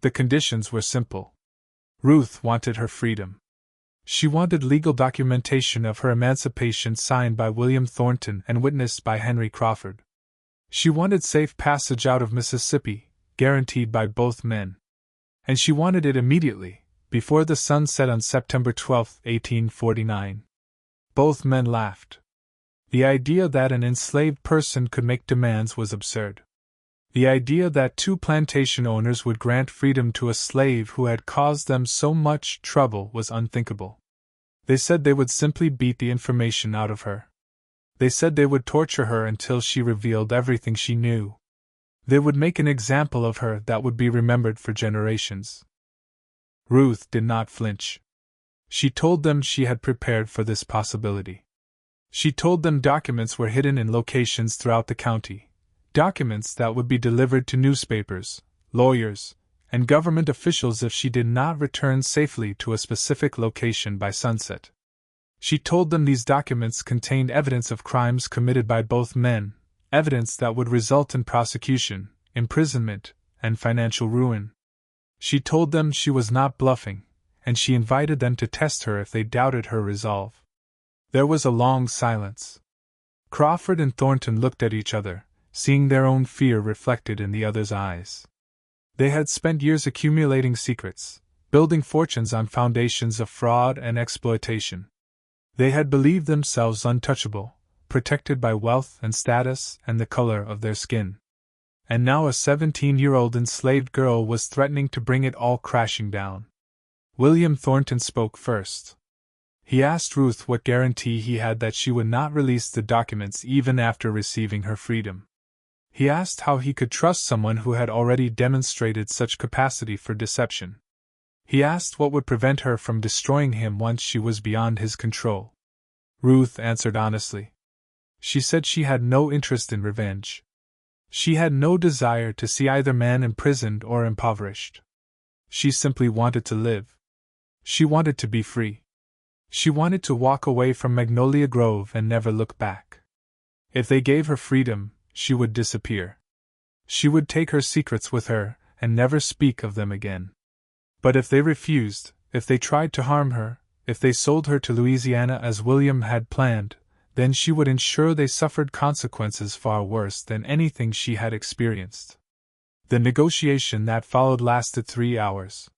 The conditions were simple. Ruth wanted her freedom. She wanted legal documentation of her emancipation signed by William Thornton and witnessed by Henry Crawford. She wanted safe passage out of Mississippi, guaranteed by both men. And she wanted it immediately, before the sun set on September 12, 1849. Both men laughed. The idea that an enslaved person could make demands was absurd. The idea that 2 plantation owners would grant freedom to a slave who had caused them so much trouble was unthinkable. They said they would simply beat the information out of her. They said they would torture her until she revealed everything she knew. They would make an example of her that would be remembered for generations. Ruth did not flinch. She told them she had prepared for this possibility. She told them documents were hidden in locations throughout the county, documents that would be delivered to newspapers, lawyers, and government officials if she did not return safely to a specific location by sunset. She told them these documents contained evidence of crimes committed by both men, evidence that would result in prosecution, imprisonment, and financial ruin. She told them she was not bluffing, and she invited them to test her if they doubted her resolve. There was a long silence. Crawford and Thornton looked at each other, seeing their own fear reflected in the other's eyes. They had spent years accumulating secrets, building fortunes on foundations of fraud and exploitation. They had believed themselves untouchable, protected by wealth and status and the color of their skin. And now a 17-year-old enslaved girl was threatening to bring it all crashing down. William Thornton spoke first. He asked Ruth what guarantee he had that she would not release the documents even after receiving her freedom. He asked how he could trust someone who had already demonstrated such capacity for deception. He asked what would prevent her from destroying him once she was beyond his control. Ruth answered honestly. She said she had no interest in revenge. She had no desire to see either man imprisoned or impoverished. She simply wanted to live. She wanted to be free. She wanted to walk away from Magnolia Grove and never look back. If they gave her freedom, she would disappear. She would take her secrets with her and never speak of them again. But if they refused, if they tried to harm her, if they sold her to Louisiana as William had planned, then she would ensure they suffered consequences far worse than anything she had experienced. The negotiation that followed lasted 3 hours.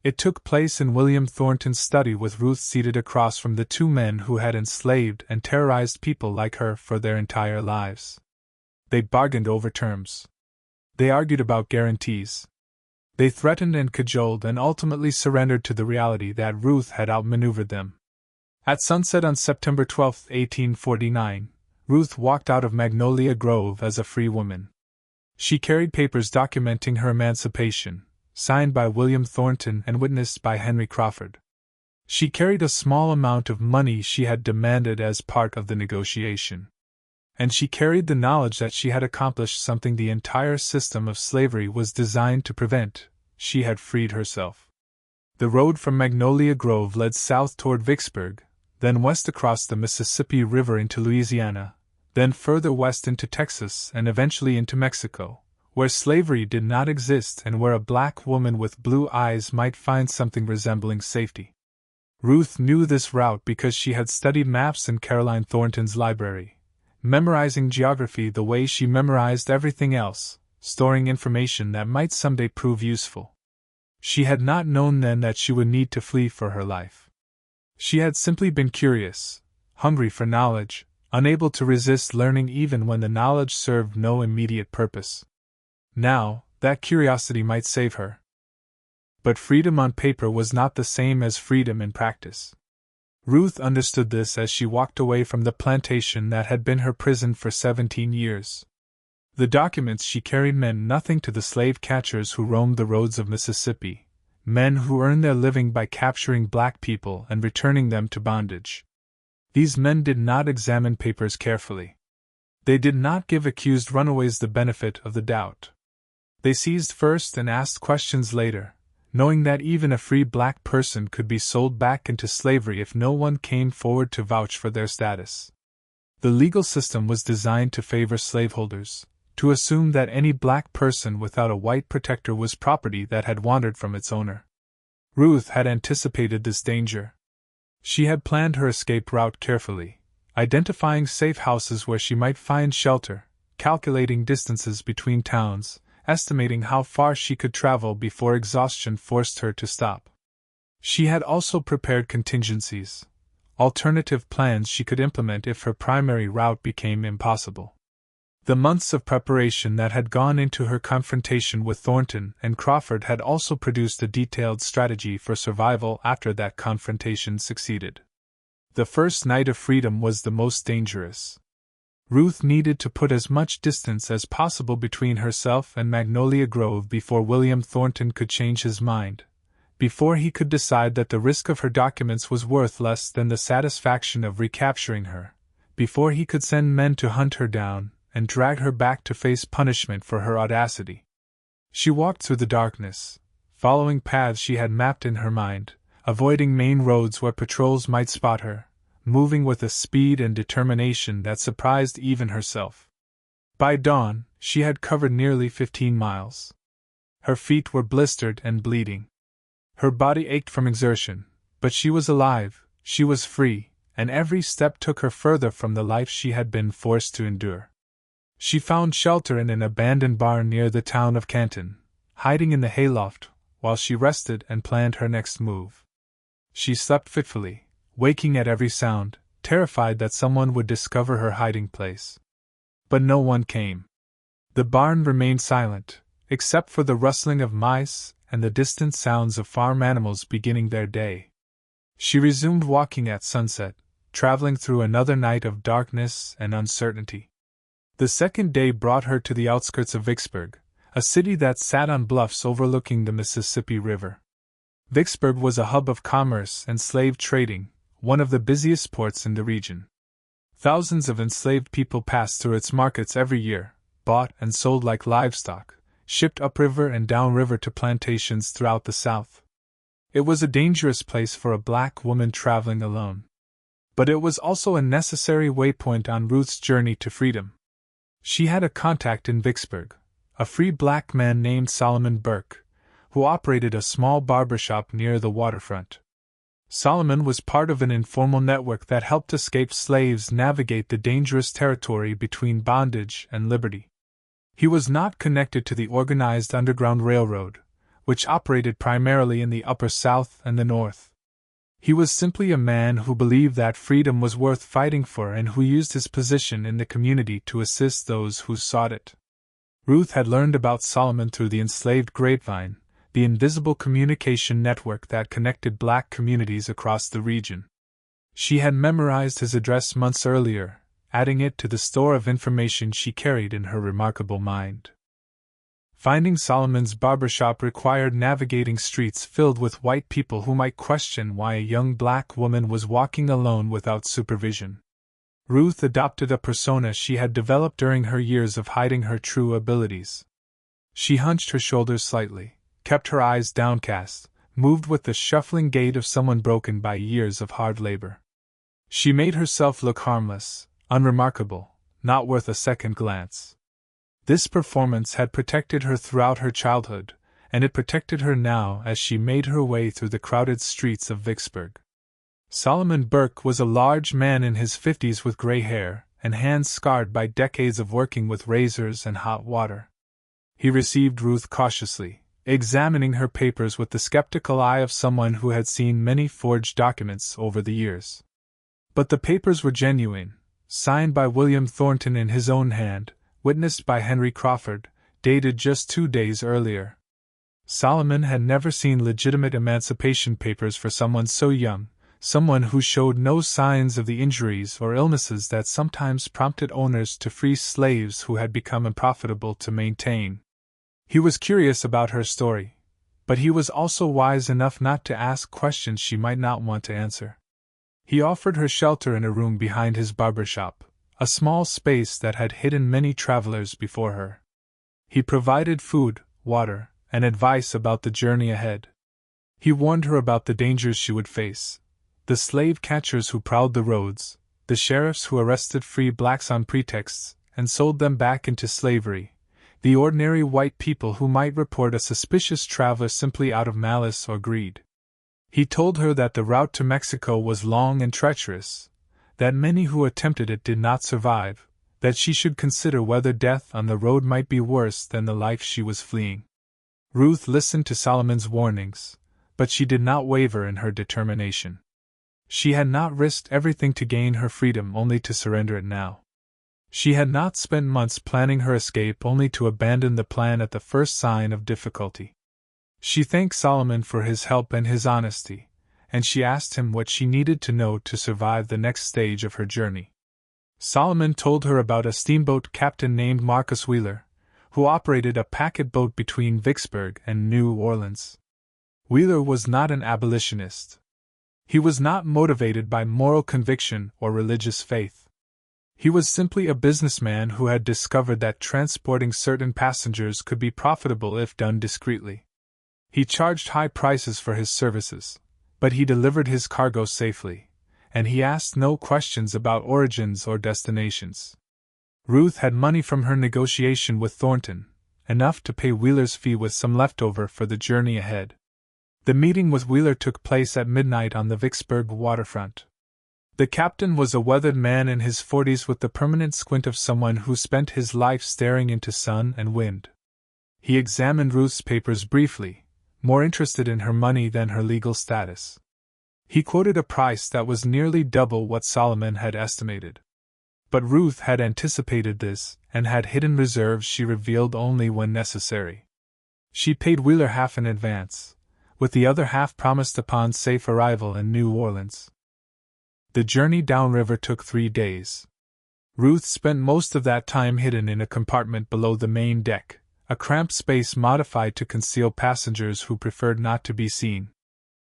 It took place in William Thornton's study with Ruth seated across from the two men who had enslaved and terrorized people like her for their entire lives. They bargained over terms. They argued about guarantees. They threatened and cajoled and ultimately surrendered to the reality that Ruth had outmaneuvered them. At sunset on September 12, 1849, Ruth walked out of Magnolia Grove as a free woman. She carried papers documenting her emancipation, signed by William Thornton and witnessed by Henry Crawford. She carried a small amount of money she had demanded as part of the negotiation. And she carried the knowledge that she had accomplished something the entire system of slavery was designed to prevent. She had freed herself. The road from Magnolia Grove led south toward Vicksburg, then west across the Mississippi River into Louisiana, then further west into Texas and eventually into Mexico, where slavery did not exist and where a black woman with blue eyes might find something resembling safety. Ruth knew this route because she had studied maps in Caroline Thornton's library, memorizing geography the way she memorized everything else, storing information that might someday prove useful. She had not known then that she would need to flee for her life. She had simply been curious, hungry for knowledge, unable to resist learning even when the knowledge served no immediate purpose. Now, that curiosity might save her. But freedom on paper was not the same as freedom in practice. Ruth understood this as she walked away from the plantation that had been her prison for 17 years. The documents she carried meant nothing to the slave catchers who roamed the roads of Mississippi, men who earned their living by capturing black people and returning them to bondage. These men did not examine papers carefully. They did not give accused runaways the benefit of the doubt. They seized first and asked questions later, knowing that even a free black person could be sold back into slavery if no one came forward to vouch for their status. The legal system was designed to favor slaveholders, to assume that any black person without a white protector was property that had wandered from its owner. Ruth had anticipated this danger. She had planned her escape route carefully, identifying safe houses where she might find shelter, calculating distances between towns, estimating how far she could travel before exhaustion forced her to stop. She had also prepared contingencies, alternative plans she could implement if her primary route became impossible. The months of preparation that had gone into her confrontation with Thornton and Crawford had also produced a detailed strategy for survival after that confrontation succeeded. The first night of freedom was the most dangerous. Ruth needed to put as much distance as possible between herself and Magnolia Grove before William Thornton could change his mind, before he could decide that the risk of her documents was worth less than the satisfaction of recapturing her, before he could send men to hunt her down and drag her back to face punishment for her audacity. She walked through the darkness, following paths she had mapped in her mind, avoiding main roads where patrols might spot her, moving with a speed and determination that surprised even herself. By dawn, she had covered nearly 15 miles. Her feet were blistered and bleeding. Her body ached from exertion, but she was alive, she was free, and every step took her further from the life she had been forced to endure. She found shelter in an abandoned barn near the town of Canton, hiding in the hayloft while she rested and planned her next move. She slept fitfully, waking at every sound, terrified that someone would discover her hiding place. But no one came. The barn remained silent, except for the rustling of mice and the distant sounds of farm animals beginning their day. She resumed walking at sunset, traveling through another night of darkness and uncertainty. The second day brought her to the outskirts of Vicksburg, a city that sat on bluffs overlooking the Mississippi River. Vicksburg was a hub of commerce and slave trading, one of the busiest ports in the region. Thousands of enslaved people passed through its markets every year, bought and sold like livestock, shipped upriver and downriver to plantations throughout the South. It was a dangerous place for a black woman traveling alone. But it was also a necessary waypoint on Ruth's journey to freedom. She had a contact in Vicksburg, a free black man named Solomon Burke, who operated a small barbershop near the waterfront. Solomon was part of an informal network that helped escaped slaves navigate the dangerous territory between bondage and liberty. He was not connected to the organized Underground Railroad, which operated primarily in the Upper South and the North. He was simply a man who believed that freedom was worth fighting for and who used his position in the community to assist those who sought it. Ruth had learned about Solomon through the enslaved grapevine, the invisible communication network that connected black communities across the region. She had memorized his address months earlier, adding it to the store of information she carried in her remarkable mind. Finding Solomon's barbershop required navigating streets filled with white people who might question why a young black woman was walking alone without supervision. Ruth adopted a persona she had developed during her years of hiding her true abilities. She hunched her shoulders slightly, kept her eyes downcast, moved with the shuffling gait of someone broken by years of hard labor. She made herself look harmless, unremarkable, not worth a second glance. This performance had protected her throughout her childhood, and it protected her now as she made her way through the crowded streets of Vicksburg. Solomon Burke was a large man in his 50s with gray hair and hands scarred by decades of working with razors and hot water. He received Ruth cautiously, examining her papers with the skeptical eye of someone who had seen many forged documents over the years. But the papers were genuine, signed by William Thornton in his own hand, witnessed by Henry Crawford, dated just 2 days earlier. Solomon had never seen legitimate emancipation papers for someone so young, someone who showed no signs of the injuries or illnesses that sometimes prompted owners to free slaves who had become unprofitable to maintain. He was curious about her story, but he was also wise enough not to ask questions she might not want to answer. He offered her shelter in a room behind his barbershop, a small space that had hidden many travelers before her. He provided food, water, and advice about the journey ahead. He warned her about the dangers she would face: the slave catchers who prowled the roads, the sheriffs who arrested free blacks on pretexts and sold them back into slavery, the ordinary white people who might report a suspicious traveler simply out of malice or greed. He told her that the route to Mexico was long and treacherous, that many who attempted it did not survive, that she should consider whether death on the road might be worse than the life she was fleeing. Ruth listened to Solomon's warnings, but she did not waver in her determination. She had not risked everything to gain her freedom only to surrender it now. She had not spent months planning her escape only to abandon the plan at the first sign of difficulty. She thanked Solomon for his help and his honesty, and she asked him what she needed to know to survive the next stage of her journey. Solomon told her about a steamboat captain named Marcus Wheeler, who operated a packet boat between Vicksburg and New Orleans. Wheeler was not an abolitionist. He was not motivated by moral conviction or religious faith. He was simply a businessman who had discovered that transporting certain passengers could be profitable if done discreetly. He charged high prices for his services, but he delivered his cargo safely, and he asked no questions about origins or destinations. Ruth had money from her negotiation with Thornton, enough to pay Wheeler's fee with some leftover for the journey ahead. The meeting with Wheeler took place at midnight on the Vicksburg waterfront. The captain was a weathered man in his 40s with the permanent squint of someone who spent his life staring into sun and wind. He examined Ruth's papers briefly, more interested in her money than her legal status. He quoted a price that was nearly double what Solomon had estimated. But Ruth had anticipated this, and had hidden reserves she revealed only when necessary. She paid Wheeler half in advance, with the other half promised upon safe arrival in New Orleans. The journey downriver took 3 days. Ruth spent most of that time hidden in a compartment below the main deck, a cramped space modified to conceal passengers who preferred not to be seen.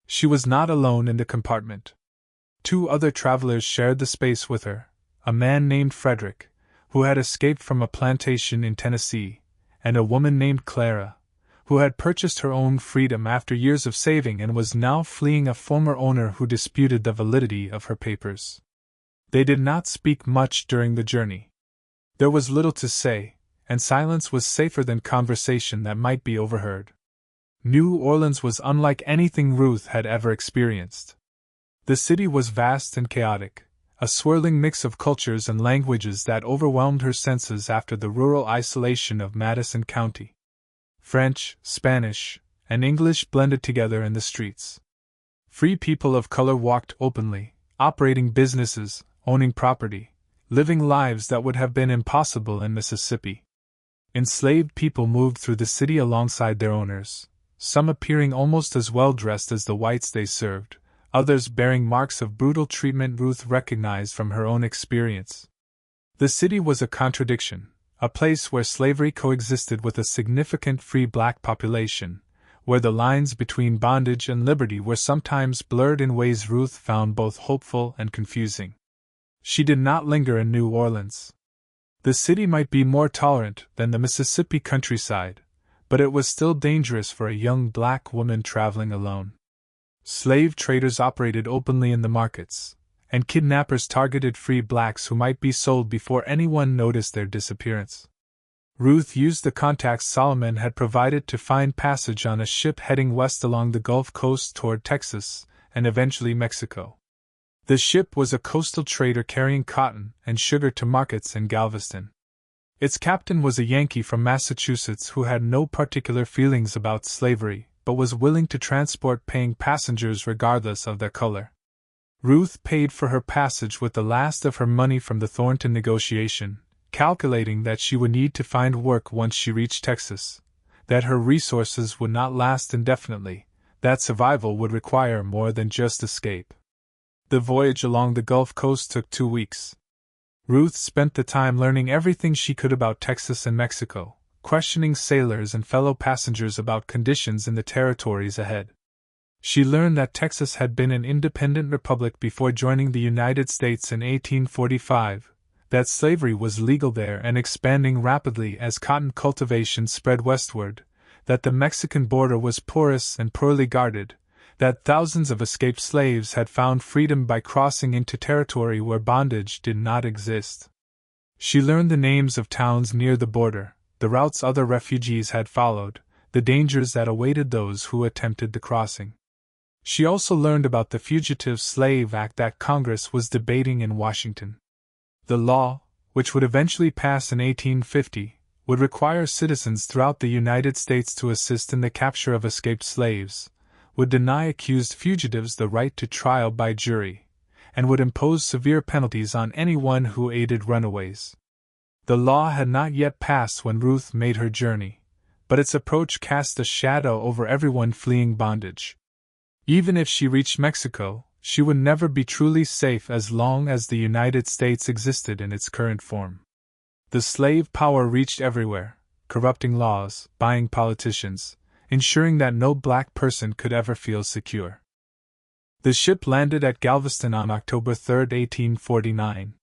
She was not alone in the compartment. 2 other travelers shared the space with her, a man named Frederick, who had escaped from a plantation in Tennessee, and a woman named Clara, who had purchased her own freedom after years of saving and was now fleeing a former owner who disputed the validity of her papers. They did not speak much during the journey. There was little to say, and silence was safer than conversation that might be overheard. New Orleans was unlike anything Ruth had ever experienced. The city was vast and chaotic, a swirling mix of cultures and languages that overwhelmed her senses after the rural isolation of Madison County. French, Spanish, and English blended together in the streets. Free people of color walked openly, operating businesses, owning property, living lives that would have been impossible in Mississippi. Enslaved people moved through the city alongside their owners, some appearing almost as well dressed as the whites they served, others bearing marks of brutal treatment Ruth recognized from her own experience. The city was a contradiction. A place where slavery coexisted with a significant free black population, where the lines between bondage and liberty were sometimes blurred in ways Ruth found both hopeful and confusing. She did not linger in New Orleans. The city might be more tolerant than the Mississippi countryside, but it was still dangerous for a young black woman traveling alone. Slave traders operated openly in the markets, and kidnappers targeted free blacks who might be sold before anyone noticed their disappearance. Ruth used the contacts Solomon had provided to find passage on a ship heading west along the Gulf Coast toward Texas, and eventually Mexico. The ship was a coastal trader carrying cotton and sugar to markets in Galveston. Its captain was a Yankee from Massachusetts who had no particular feelings about slavery, but was willing to transport paying passengers regardless of their color. Ruth paid for her passage with the last of her money from the Thornton negotiation, calculating that she would need to find work once she reached Texas, that her resources would not last indefinitely, that survival would require more than just escape. The voyage along the Gulf Coast took 2 weeks. Ruth spent the time learning everything she could about Texas and Mexico, questioning sailors and fellow passengers about conditions in the territories ahead. She learned that Texas had been an independent republic before joining the United States in 1845, that slavery was legal there and expanding rapidly as cotton cultivation spread westward, that the Mexican border was porous and poorly guarded, that thousands of escaped slaves had found freedom by crossing into territory where bondage did not exist. She learned the names of towns near the border, the routes other refugees had followed, the dangers that awaited those who attempted the crossing. She also learned about the Fugitive Slave Act that Congress was debating in Washington. The law, which would eventually pass in 1850, would require citizens throughout the United States to assist in the capture of escaped slaves, would deny accused fugitives the right to trial by jury, and would impose severe penalties on anyone who aided runaways. The law had not yet passed when Ruth made her journey, but its approach cast a shadow over everyone fleeing bondage. Even if she reached Mexico, she would never be truly safe as long as the United States existed in its current form. The slave power reached everywhere, corrupting laws, buying politicians, ensuring that no black person could ever feel secure. The ship landed at Galveston on October 3, 1849.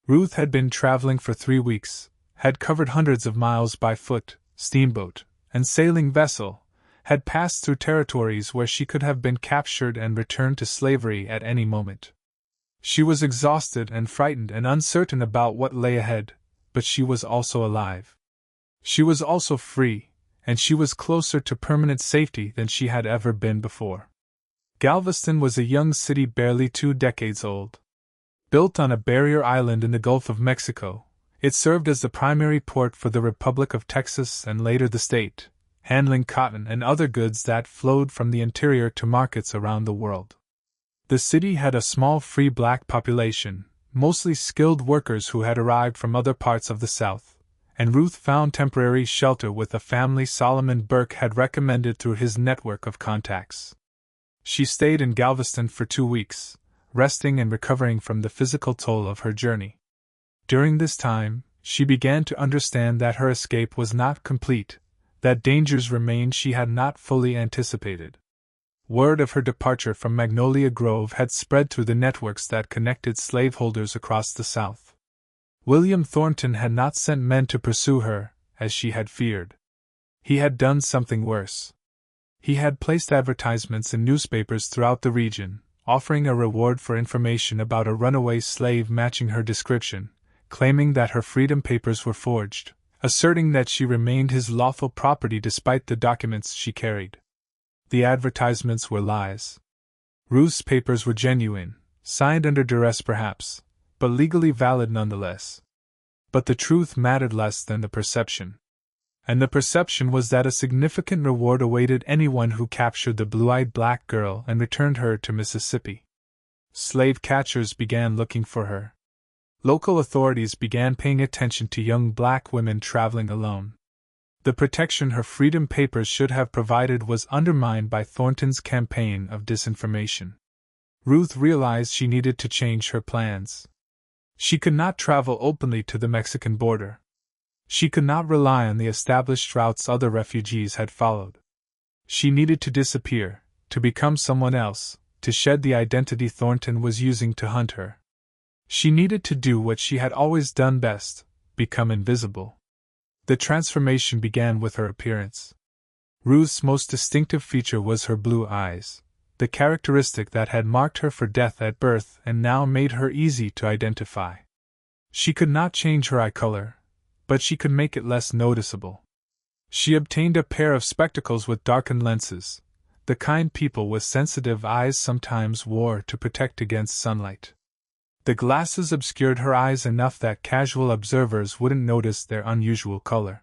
Ruth had been traveling for 3 weeks, had covered hundreds of miles by foot, steamboat, and sailing vessel, had passed through territories where she could have been captured and returned to slavery at any moment. She was exhausted and frightened and uncertain about what lay ahead, but she was also alive. She was also free, and she was closer to permanent safety than she had ever been before. Galveston was a young city barely 2 decades old. Built on a barrier island in the Gulf of Mexico, it served as the primary port for the Republic of Texas and later the state, handling cotton and other goods that flowed from the interior to markets around the world. The city had a small free black population, mostly skilled workers who had arrived from other parts of the South, and Ruth found temporary shelter with a family Solomon Burke had recommended through his network of contacts. She stayed in Galveston for 2 weeks, resting and recovering from the physical toll of her journey. During this time, she began to understand that her escape was not complete, that dangers remained she had not fully anticipated. Word of her departure from Magnolia Grove had spread through the networks that connected slaveholders across the South. William Thornton had not sent men to pursue her, as she had feared. He had done something worse. He had placed advertisements in newspapers throughout the region, offering a reward for information about a runaway slave matching her description, claiming that her freedom papers were forged, asserting that she remained his lawful property despite the documents she carried. The advertisements were lies. Ruth's papers were genuine, signed under duress perhaps, but legally valid nonetheless. But the truth mattered less than the perception. And the perception was that a significant reward awaited anyone who captured the blue-eyed black girl and returned her to Mississippi. Slave catchers began looking for her. Local authorities began paying attention to young black women traveling alone. The protection her freedom papers should have provided was undermined by Thornton's campaign of disinformation. Ruth realized she needed to change her plans. She could not travel openly to the Mexican border. She could not rely on the established routes other refugees had followed. She needed to disappear, to become someone else, to shed the identity Thornton was using to hunt her. She needed to do what she had always done best, become invisible. The transformation began with her appearance. Ruth's most distinctive feature was her blue eyes, the characteristic that had marked her for death at birth and now made her easy to identify. She could not change her eye color, but she could make it less noticeable. She obtained a pair of spectacles with darkened lenses, the kind people with sensitive eyes sometimes wore to protect against sunlight. The glasses obscured her eyes enough that casual observers wouldn't notice their unusual color.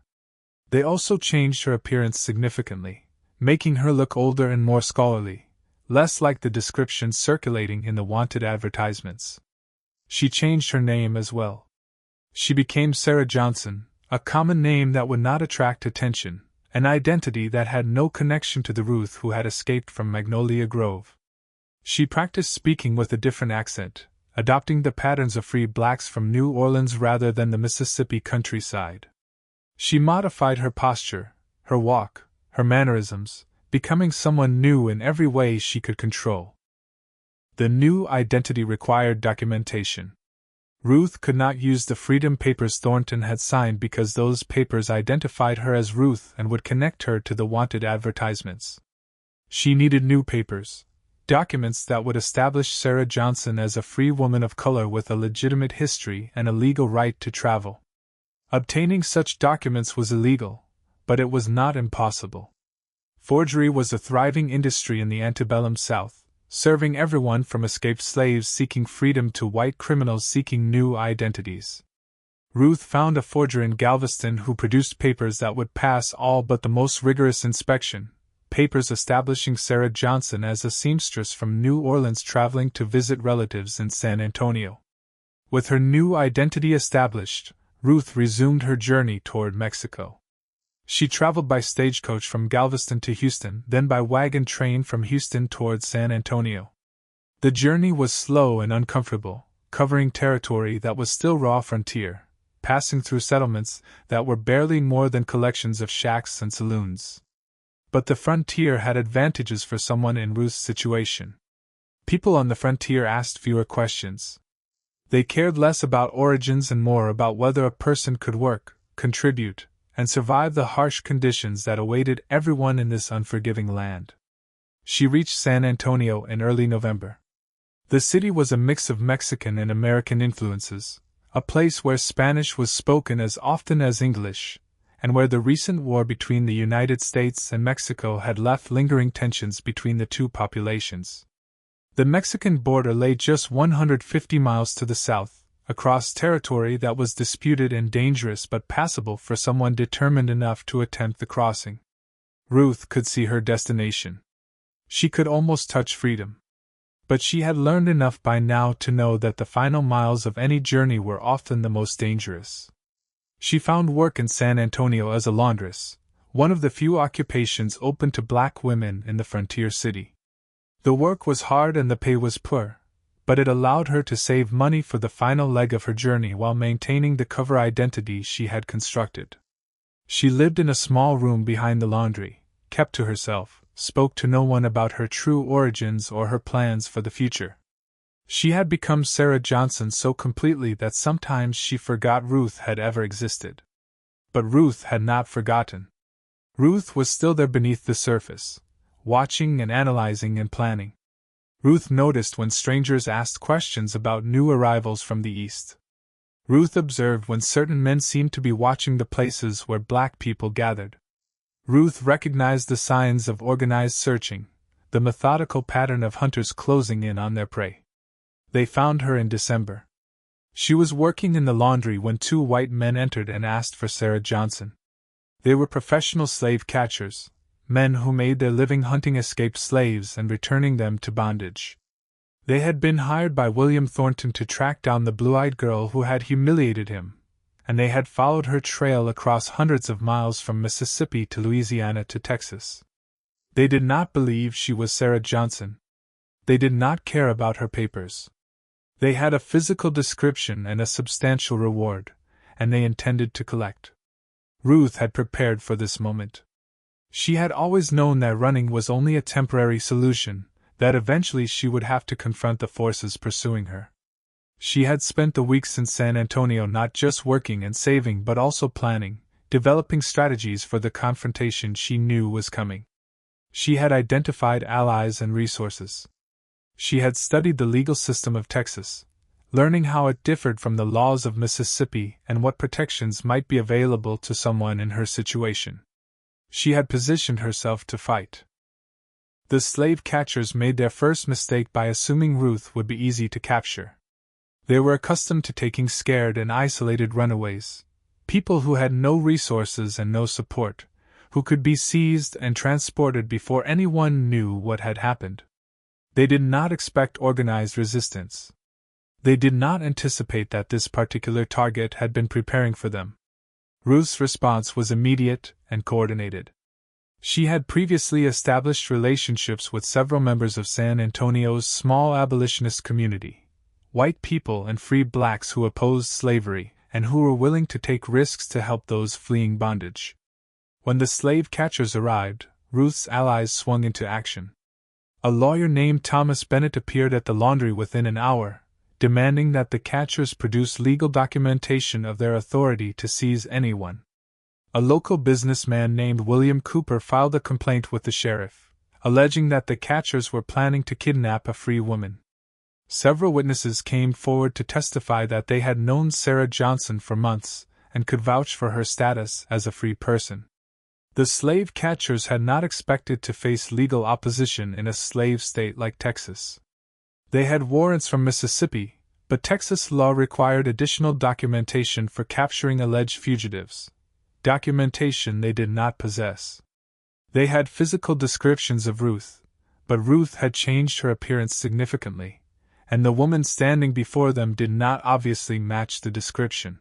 They also changed her appearance significantly, making her look older and more scholarly, less like the descriptions circulating in the wanted advertisements. She changed her name as well. She became Sarah Johnson, a common name that would not attract attention, an identity that had no connection to the Ruth who had escaped from Magnolia Grove. She practiced speaking with a different accent, adopting the patterns of free blacks from New Orleans rather than the Mississippi countryside. She modified her posture, her walk, her mannerisms, becoming someone new in every way she could control. The new identity required documentation. Ruth could not use the freedom papers Thornton had signed because those papers identified her as Ruth and would connect her to the wanted advertisements. She needed new papers, documents that would establish Sarah Johnson as a free woman of color with a legitimate history and a legal right to travel. Obtaining such documents was illegal, but it was not impossible. Forgery was a thriving industry in the antebellum South, serving everyone from escaped slaves seeking freedom to white criminals seeking new identities. Ruth found a forger in Galveston who produced papers that would pass all but the most rigorous inspection, papers establishing Sarah Johnson as a seamstress from New Orleans traveling to visit relatives in San Antonio. With her new identity established, Ruth resumed her journey toward Mexico. She traveled by stagecoach from Galveston to Houston, then by wagon train from Houston toward San Antonio. The journey was slow and uncomfortable, covering territory that was still raw frontier, passing through settlements that were barely more than collections of shacks and saloons. But the frontier had advantages for someone in Ruth's situation. People on the frontier asked fewer questions. They cared less about origins and more about whether a person could work, contribute, and survive the harsh conditions that awaited everyone in this unforgiving land. She reached San Antonio in early November. The city was a mix of Mexican and American influences, a place where Spanish was spoken as often as English, and where the recent war between the United States and Mexico had left lingering tensions between the two populations. The Mexican border lay just 150 miles to the south, across territory that was disputed and dangerous but passable for someone determined enough to attempt the crossing. Ruth could see her destination. She could almost touch freedom. But she had learned enough by now to know that the final miles of any journey were often the most dangerous. She found work in San Antonio as a laundress, one of the few occupations open to black women in the frontier city. The work was hard and the pay was poor, but it allowed her to save money for the final leg of her journey while maintaining the cover identity she had constructed. She lived in a small room behind the laundry, kept to herself, spoke to no one about her true origins or her plans for the future. She had become Sarah Johnson so completely that sometimes she forgot Ruth had ever existed. But Ruth had not forgotten. Ruth was still there beneath the surface, watching and analyzing and planning. Ruth noticed when strangers asked questions about new arrivals from the east. Ruth observed when certain men seemed to be watching the places where black people gathered. Ruth recognized the signs of organized searching, the methodical pattern of hunters closing in on their prey. They found her in December. She was working in the laundry when two white men entered and asked for Sarah Johnson. They were professional slave catchers, men who made their living hunting escaped slaves and returning them to bondage. They had been hired by William Thornton to track down the blue-eyed girl who had humiliated him, and they had followed her trail across hundreds of miles from Mississippi to Louisiana to Texas. They did not believe she was Sarah Johnson. They did not care about her papers. They had a physical description and a substantial reward, and they intended to collect. Ruth had prepared for this moment. She had always known that running was only a temporary solution, that eventually she would have to confront the forces pursuing her. She had spent the weeks in San Antonio not just working and saving but also planning, developing strategies for the confrontation she knew was coming. She had identified allies and resources. She had studied the legal system of Texas, learning how it differed from the laws of Mississippi and what protections might be available to someone in her situation. She had positioned herself to fight. The slave catchers made their first mistake by assuming Ruth would be easy to capture. They were accustomed to taking scared and isolated runaways, people who had no resources and no support, who could be seized and transported before anyone knew what had happened. They did not expect organized resistance. They did not anticipate that this particular target had been preparing for them. Ruth's response was immediate and coordinated. She had previously established relationships with several members of San Antonio's small abolitionist community, white people and free blacks who opposed slavery and who were willing to take risks to help those fleeing bondage. When the slave catchers arrived, Ruth's allies swung into action. A lawyer named Thomas Bennett appeared at the laundry within an hour, demanding that the catchers produce legal documentation of their authority to seize anyone. A local businessman named William Cooper filed a complaint with the sheriff, alleging that the catchers were planning to kidnap a free woman. Several witnesses came forward to testify that they had known Sarah Johnson for months and could vouch for her status as a free person. The slave catchers had not expected to face legal opposition in a slave state like Texas. They had warrants from Mississippi, but Texas law required additional documentation for capturing alleged fugitives, documentation they did not possess. They had physical descriptions of Ruth, but Ruth had changed her appearance significantly, and the woman standing before them did not obviously match the description.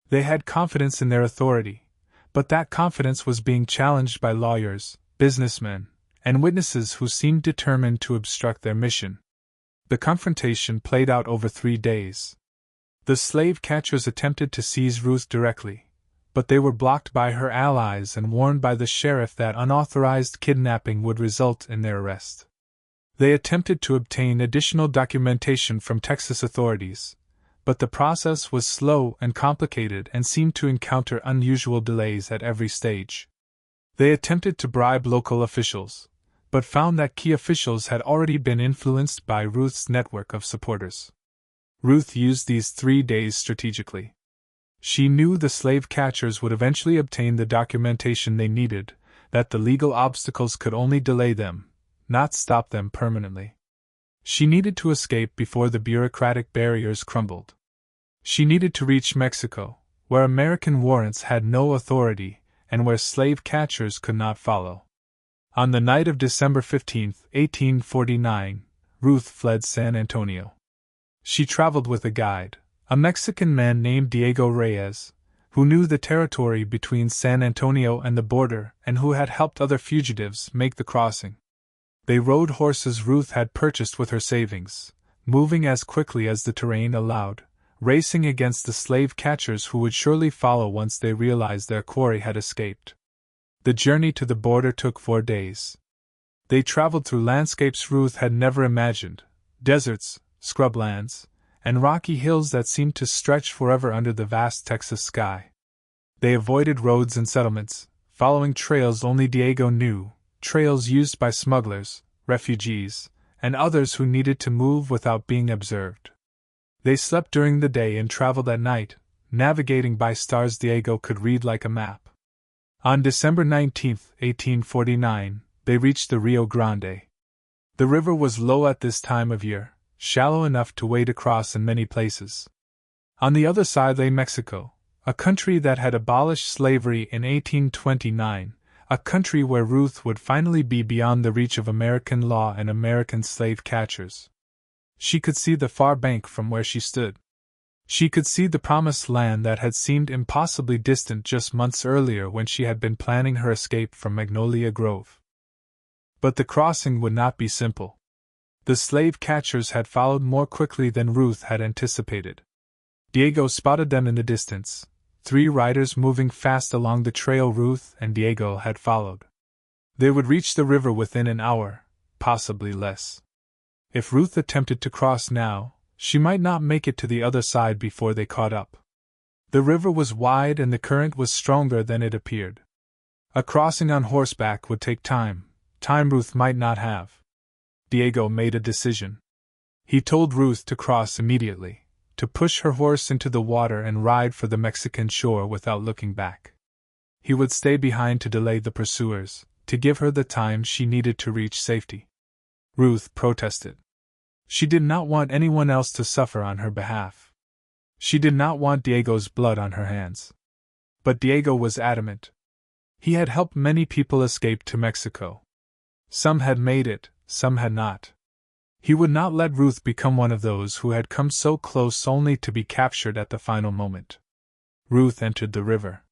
They had confidence in their authority, but that confidence was being challenged by lawyers, businessmen, and witnesses who seemed determined to obstruct their mission. The confrontation played out over 3 days. The slave catchers attempted to seize Ruth directly, but they were blocked by her allies and warned by the sheriff that unauthorized kidnapping would result in their arrest. They attempted to obtain additional documentation from Texas authorities, but the process was slow and complicated and seemed to encounter unusual delays at every stage. They attempted to bribe local officials, but found that key officials had already been influenced by Ruth's network of supporters. Ruth used these 3 days strategically. She knew the slave catchers would eventually obtain the documentation they needed, that the legal obstacles could only delay them, not stop them permanently. She needed to escape before the bureaucratic barriers crumbled. She needed to reach Mexico, where American warrants had no authority and where slave catchers could not follow. On the night of December 15, 1849, Ruth fled San Antonio. She traveled with a guide, a Mexican man named Diego Reyes, who knew the territory between San Antonio and the border and who had helped other fugitives make the crossing. They rode horses Ruth had purchased with her savings, moving as quickly as the terrain allowed, racing against the slave catchers who would surely follow once they realized their quarry had escaped. The journey to the border took 4 days. They traveled through landscapes Ruth had never imagined, deserts, scrublands, and rocky hills that seemed to stretch forever under the vast Texas sky. They avoided roads and settlements, following trails only Diego knew, trails used by smugglers, refugees, and others who needed to move without being observed. They slept during the day and traveled at night, navigating by stars Diego could read like a map. On December 19, 1849, they reached the Rio Grande. The river was low at this time of year, shallow enough to wade across in many places. On the other side lay Mexico, a country that had abolished slavery in 1829, a country where Ruth would finally be beyond the reach of American law and American slave catchers. She could see the far bank from where she stood. She could see the promised land that had seemed impossibly distant just months earlier when she had been planning her escape from Magnolia Grove. But the crossing would not be simple. The slave catchers had followed more quickly than Ruth had anticipated. Diego spotted them in the distance, 3 riders moving fast along the trail Ruth and Diego had followed. They would reach the river within an hour, possibly less. If Ruth attempted to cross now, she might not make it to the other side before they caught up. The river was wide and the current was stronger than it appeared. A crossing on horseback would take time Ruth might not have. Diego made a decision. He told Ruth to cross immediately, to push her horse into the water and ride for the Mexican shore without looking back. He would stay behind to delay the pursuers, to give her the time she needed to reach safety. Ruth protested. She did not want anyone else to suffer on her behalf. She did not want Diego's blood on her hands. But Diego was adamant. He had helped many people escape to Mexico. Some had made it, some had not. He would not let Ruth become one of those who had come so close only to be captured at the final moment. Ruth entered the river.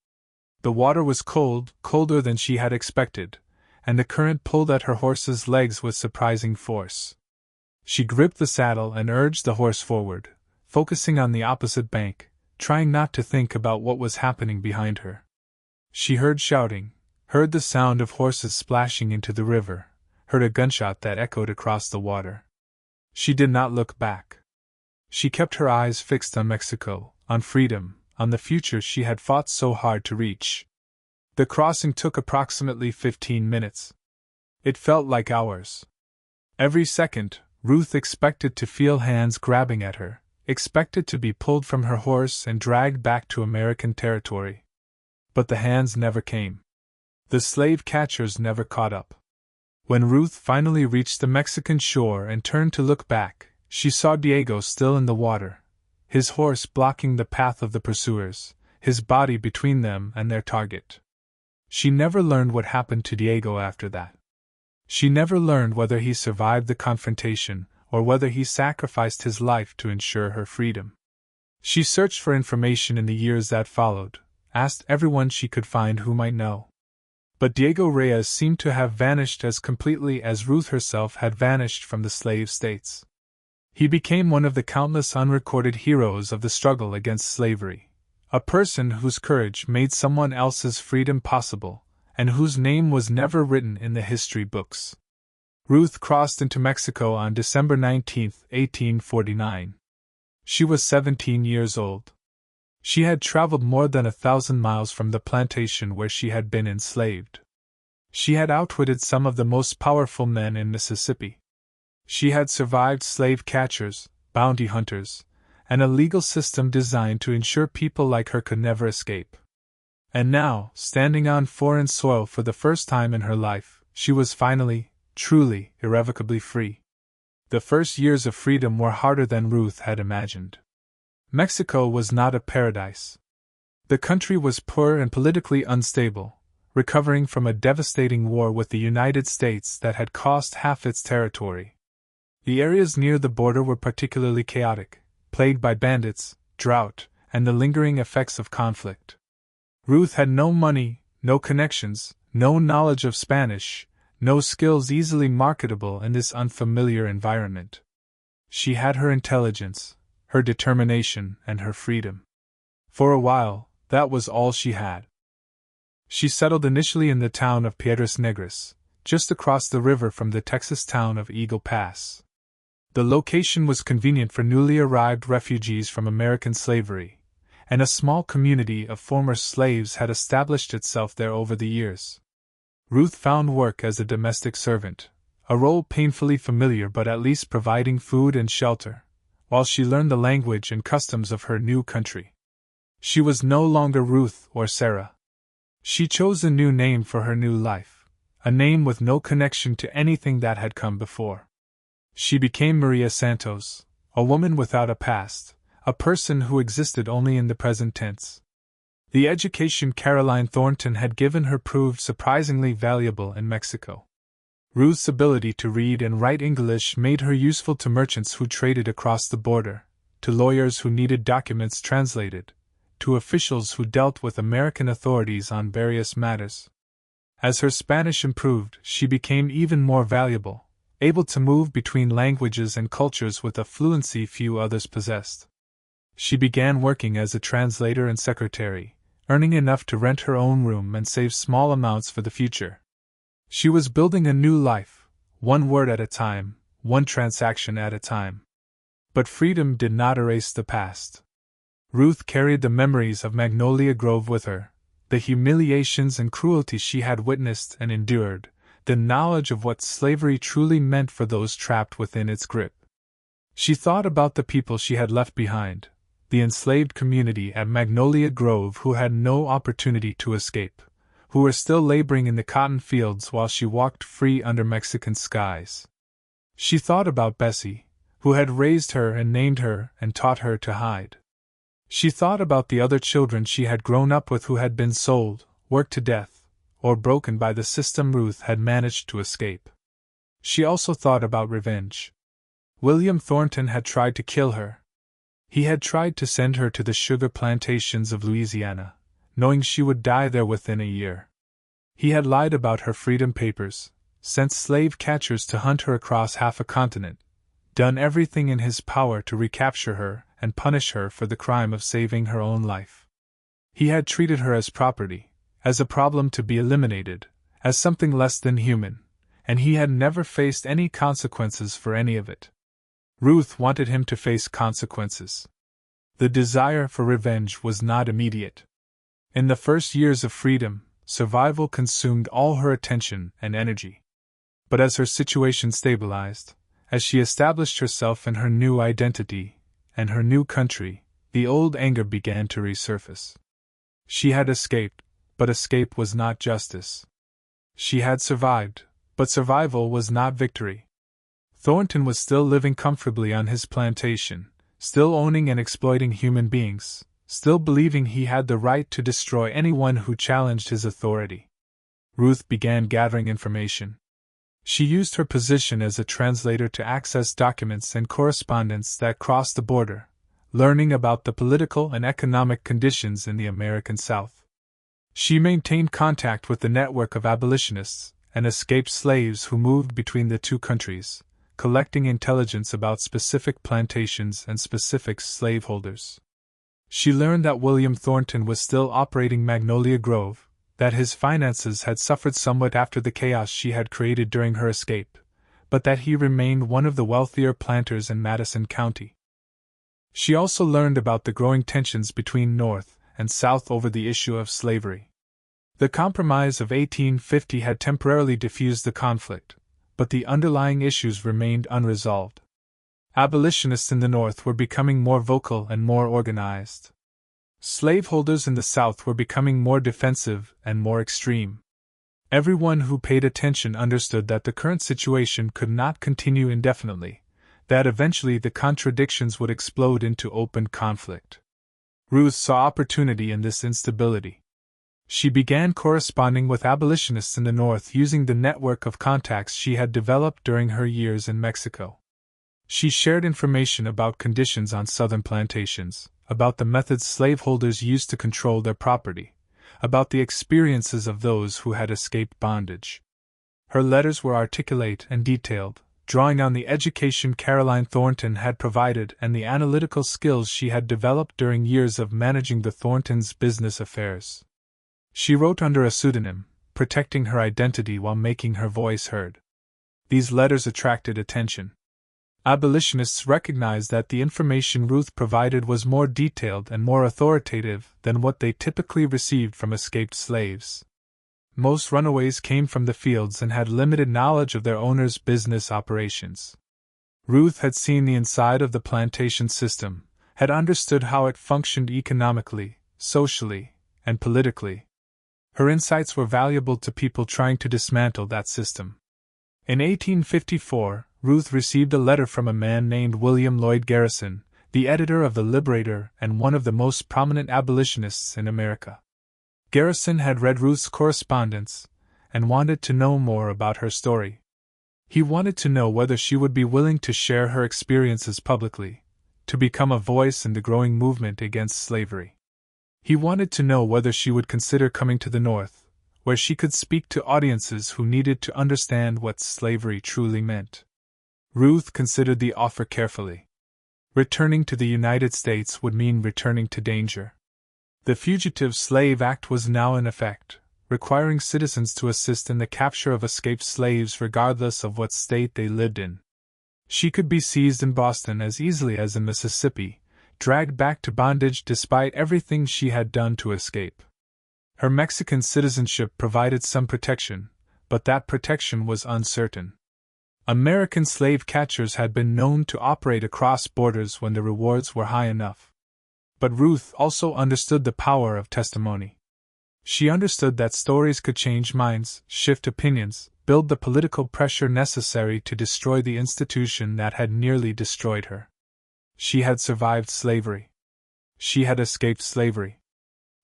The water was cold, colder than she had expected, and the current pulled at her horse's legs with surprising force. She gripped the saddle and urged the horse forward, focusing on the opposite bank, trying not to think about what was happening behind her. She heard shouting, heard the sound of horses splashing into the river, heard a gunshot that echoed across the water. She did not look back. She kept her eyes fixed on Mexico, on freedom, on the future she had fought so hard to reach. The crossing took approximately 15 minutes. It felt like hours. Every second, Ruth expected to feel hands grabbing at her, expected to be pulled from her horse and dragged back to American territory. But the hands never came. The slave catchers never caught up. When Ruth finally reached the Mexican shore and turned to look back, she saw Diego still in the water, his horse blocking the path of the pursuers, his body between them and their target. She never learned what happened to Diego after that. She never learned whether he survived the confrontation or whether he sacrificed his life to ensure her freedom. She searched for information in the years that followed, asked everyone she could find who might know. But Diego Reyes seemed to have vanished as completely as Ruth herself had vanished from the slave states. He became one of the countless unrecorded heroes of the struggle against slavery, a person whose courage made someone else's freedom possible, and whose name was never written in the history books. Ruth crossed into Mexico on December 19, 1849. She was 17 years old. She had traveled more than 1,000 miles from the plantation where she had been enslaved. She had outwitted some of the most powerful men in Mississippi. She had survived slave catchers, bounty hunters, and a legal system designed to ensure people like her could never escape. And now, standing on foreign soil for the first time in her life, she was finally, truly, irrevocably free. The first years of freedom were harder than Ruth had imagined. Mexico was not a paradise. The country was poor and politically unstable, recovering from a devastating war with the United States that had cost half its territory. The areas near the border were particularly chaotic, plagued by bandits, drought, and the lingering effects of conflict. Ruth had no money, no connections, no knowledge of Spanish, no skills easily marketable in this unfamiliar environment. She had her intelligence, her determination, and her freedom. For a while, that was all she had. She settled initially in the town of Piedras Negras, just across the river from the Texas town of Eagle Pass. The location was convenient for newly arrived refugees from American slavery, and a small community of former slaves had established itself there over the years. Ruth found work as a domestic servant, a role painfully familiar but at least providing food and shelter, while she learned the language and customs of her new country. She was no longer Ruth or Sarah. She chose a new name for her new life, a name with no connection to anything that had come before. She became Maria Santos, a woman without a past, a person who existed only in the present tense. The education Caroline Thornton had given her proved surprisingly valuable in Mexico. Ruth's ability to read and write English made her useful to merchants who traded across the border, to lawyers who needed documents translated, to officials who dealt with American authorities on various matters. As her Spanish improved, she became even more valuable, able to move between languages and cultures with a fluency few others possessed. She began working as a translator and secretary, earning enough to rent her own room and save small amounts for the future. She was building a new life, one word at a time, one transaction at a time. But freedom did not erase the past. Ruth carried the memories of Magnolia Grove with her, the humiliations and cruelty she had witnessed and endured, the knowledge of what slavery truly meant for those trapped within its grip. She thought about the people she had left behind, the enslaved community at Magnolia Grove who had no opportunity to escape, who were still laboring in the cotton fields while she walked free under Mexican skies. She thought about Bessie, who had raised her and named her and taught her to hide. She thought about the other children she had grown up with who had been sold, worked to death, or broken by the system Ruth had managed to escape. She also thought about revenge. William Thornton had tried to kill her. He had tried to send her to the sugar plantations of Louisiana, knowing she would die there within a year. He had lied about her freedom papers, sent slave catchers to hunt her across half a continent, done everything in his power to recapture her and punish her for the crime of saving her own life. He had treated her as property, as a problem to be eliminated, as something less than human, and he had never faced any consequences for any of it. Ruth wanted him to face consequences. The desire for revenge was not immediate. In the first years of freedom, survival consumed all her attention and energy. But as her situation stabilized, as she established herself in her new identity and her new country, the old anger began to resurface. She had escaped, but escape was not justice. She had survived, but survival was not victory. Thornton was still living comfortably on his plantation, still owning and exploiting human beings, still believing he had the right to destroy anyone who challenged his authority. Ruth began gathering information. She used her position as a translator to access documents and correspondence that crossed the border, learning about the political and economic conditions in the American South. She maintained contact with the network of abolitionists and escaped slaves who moved between the two countries, collecting intelligence about specific plantations and specific slaveholders. She learned that William Thornton was still operating Magnolia Grove, that his finances had suffered somewhat after the chaos she had created during her escape, but that he remained one of the wealthier planters in Madison County. She also learned about the growing tensions between North and South over the issue of slavery. The Compromise of 1850 had temporarily diffused the conflict, but the underlying issues remained unresolved. Abolitionists in the North were becoming more vocal and more organized. Slaveholders in the South were becoming more defensive and more extreme. Everyone who paid attention understood that the current situation could not continue indefinitely, that eventually the contradictions would explode into open conflict. Ruth saw opportunity in this instability. She began corresponding with abolitionists in the North using the network of contacts she had developed during her years in Mexico. She shared information about conditions on southern plantations, about the methods slaveholders used to control their property, about the experiences of those who had escaped bondage. Her letters were articulate and detailed, drawing on the education Caroline Thornton had provided and the analytical skills she had developed during years of managing the Thorntons' business affairs. She wrote under a pseudonym, protecting her identity while making her voice heard. These letters attracted attention. Abolitionists recognized that the information Ruth provided was more detailed and more authoritative than what they typically received from escaped slaves. Most runaways came from the fields and had limited knowledge of their owners' business operations. Ruth had seen the inside of the plantation system, had understood how it functioned economically, socially, and politically. Her insights were valuable to people trying to dismantle that system. In 1854, Ruth received a letter from a man named William Lloyd Garrison, the editor of The Liberator and one of the most prominent abolitionists in America. Garrison had read Ruth's correspondence and wanted to know more about her story. He wanted to know whether she would be willing to share her experiences publicly, to become a voice in the growing movement against slavery. He wanted to know whether she would consider coming to the North, where she could speak to audiences who needed to understand what slavery truly meant. Ruth considered the offer carefully. Returning to the United States would mean returning to danger. The Fugitive Slave Act was now in effect, requiring citizens to assist in the capture of escaped slaves regardless of what state they lived in. She could be seized in Boston as easily as in Mississippi, dragged back to bondage despite everything she had done to escape. Her Mexican citizenship provided some protection, but that protection was uncertain. American slave catchers had been known to operate across borders when the rewards were high enough. But Ruth also understood the power of testimony. She understood that stories could change minds, shift opinions, build the political pressure necessary to destroy the institution that had nearly destroyed her. She had survived slavery. She had escaped slavery.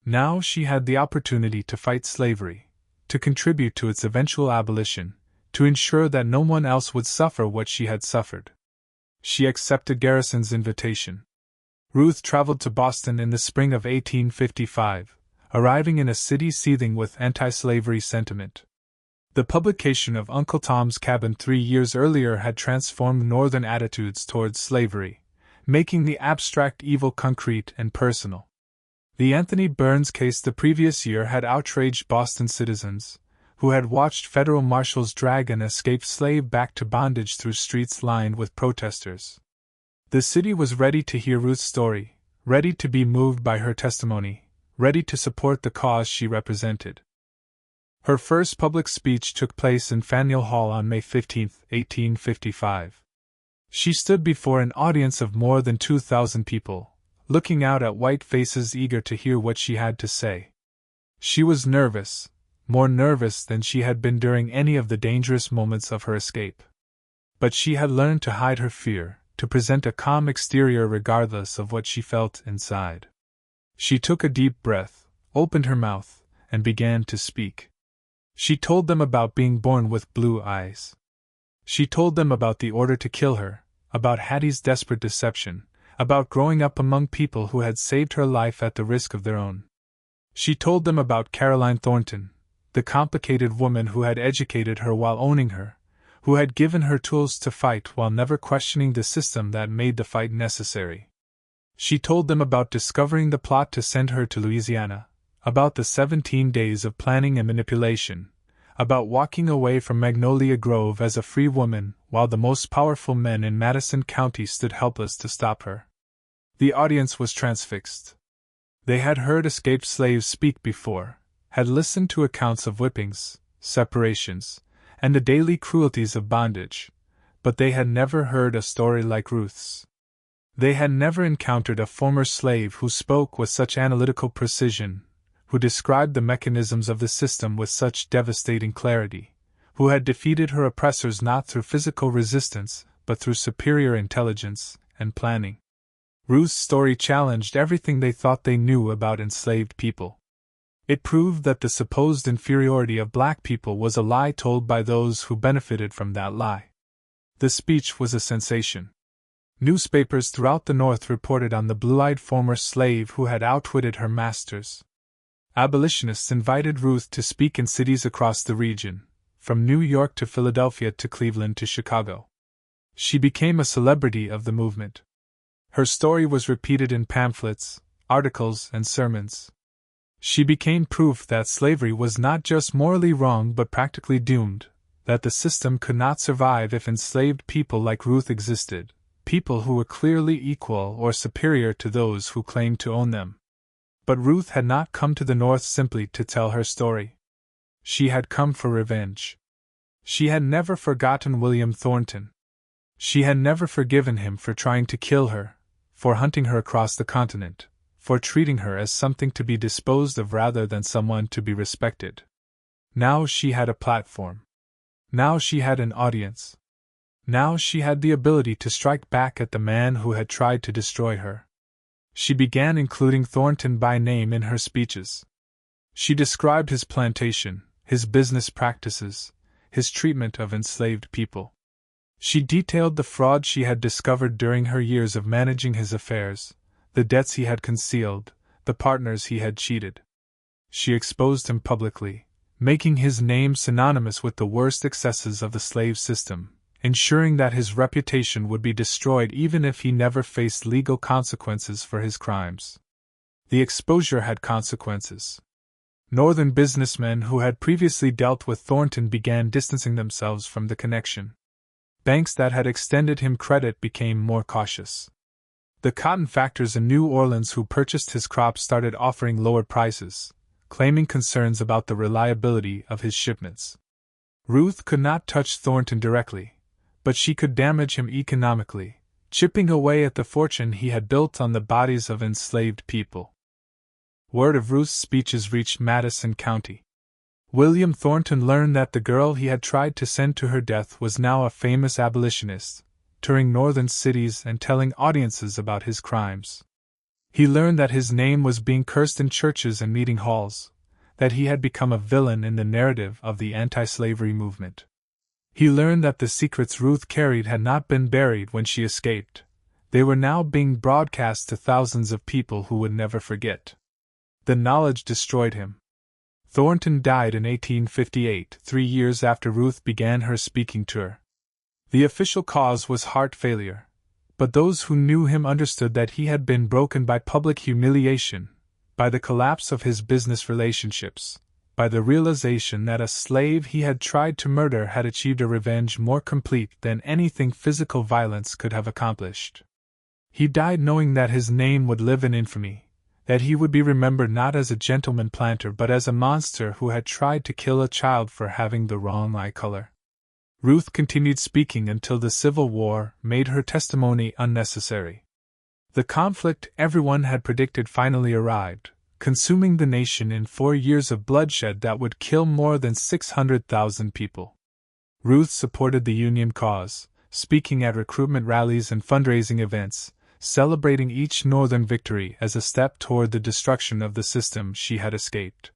Now she had the opportunity to fight slavery, to contribute to its eventual abolition, to ensure that no one else would suffer what she had suffered. She accepted Garrison's invitation. Ruth traveled to Boston in the spring of 1855, arriving in a city seething with anti-slavery sentiment. The publication of Uncle Tom's Cabin 3 years earlier had transformed Northern attitudes towards slavery, making the abstract evil concrete and personal. The Anthony Burns case the previous year had outraged Boston citizens, who had watched federal marshals drag an escaped slave back to bondage through streets lined with protesters. The city was ready to hear Ruth's story, ready to be moved by her testimony, ready to support the cause she represented. Her first public speech took place in Faneuil Hall on May 15, 1855. She stood before an audience of more than 2,000 people, looking out at white faces eager to hear what she had to say. She was nervous, more nervous than she had been during any of the dangerous moments of her escape. But she had learned to hide her fear, to present a calm exterior regardless of what she felt inside. She took a deep breath, opened her mouth, and began to speak. She told them about being born with blue eyes. She told them about the order to kill her, about Hattie's desperate deception, about growing up among people who had saved her life at the risk of their own. She told them about Caroline Thornton, the complicated woman who had educated her while owning her, who had given her tools to fight while never questioning the system that made the fight necessary. She told them about discovering the plot to send her to Louisiana, about the 17 days of planning and manipulation, about walking away from Magnolia Grove as a free woman while the most powerful men in Madison County stood helpless to stop her. The audience was transfixed. They had heard escaped slaves speak before, had listened to accounts of whippings, separations, and the daily cruelties of bondage, but they had never heard a story like Ruth's. They had never encountered a former slave who spoke with such analytical precision, who described the mechanisms of the system with such devastating clarity, who had defeated her oppressors not through physical resistance, but through superior intelligence and planning. Ruth's story challenged everything they thought they knew about enslaved people. It proved that the supposed inferiority of black people was a lie told by those who benefited from that lie. The speech was a sensation. Newspapers throughout the North reported on the blue-eyed former slave who had outwitted her masters. Abolitionists invited Ruth to speak in cities across the region, from New York to Philadelphia to Cleveland to Chicago. She became a celebrity of the movement. Her story was repeated in pamphlets, articles, and sermons. She became proof that slavery was not just morally wrong but practically doomed, that the system could not survive if enslaved people like Ruth existed, people who were clearly equal or superior to those who claimed to own them. But Ruth had not come to the North simply to tell her story. She had come for revenge. She had never forgotten William Thornton. She had never forgiven him for trying to kill her, for hunting her across the continent, for treating her as something to be disposed of rather than someone to be respected. Now she had a platform. Now she had an audience. Now she had the ability to strike back at the man who had tried to destroy her. She began including Thornton by name in her speeches. She described his plantation, his business practices, his treatment of enslaved people. She detailed the fraud she had discovered during her years of managing his affairs, the debts he had concealed, the partners he had cheated. She exposed him publicly, making his name synonymous with the worst excesses of the slave system, ensuring that his reputation would be destroyed even if he never faced legal consequences for his crimes. The exposure had consequences. Northern businessmen who had previously dealt with Thornton began distancing themselves from the connection. Banks that had extended him credit became more cautious. The cotton factors in New Orleans who purchased his crops started offering lower prices, claiming concerns about the reliability of his shipments. Ruth could not touch Thornton directly, but she could damage him economically, chipping away at the fortune he had built on the bodies of enslaved people. Word of Ruth's speeches reached Madison County. William Thornton learned that the girl he had tried to send to her death was now a famous abolitionist, touring northern cities and telling audiences about his crimes. He learned that his name was being cursed in churches and meeting halls, that he had become a villain in the narrative of the anti-slavery movement. He learned that the secrets Ruth carried had not been buried when she escaped. They were now being broadcast to thousands of people who would never forget. The knowledge destroyed him. Thornton died in 1858, 3 years after Ruth began her speaking tour. The official cause was heart failure, but those who knew him understood that he had been broken by public humiliation, by the collapse of his business relationships, by the realization that a slave he had tried to murder had achieved a revenge more complete than anything physical violence could have accomplished. He died knowing that his name would live in infamy, that he would be remembered not as a gentleman planter but as a monster who had tried to kill a child for having the wrong eye color. Ruth continued speaking until the Civil War made her testimony unnecessary. The conflict everyone had predicted finally arrived, consuming the nation in 4 years of bloodshed that would kill more than 600,000 people. Ruth supported the Union cause, speaking at recruitment rallies and fundraising events, celebrating each Northern victory as a step toward the destruction of the system she had escaped.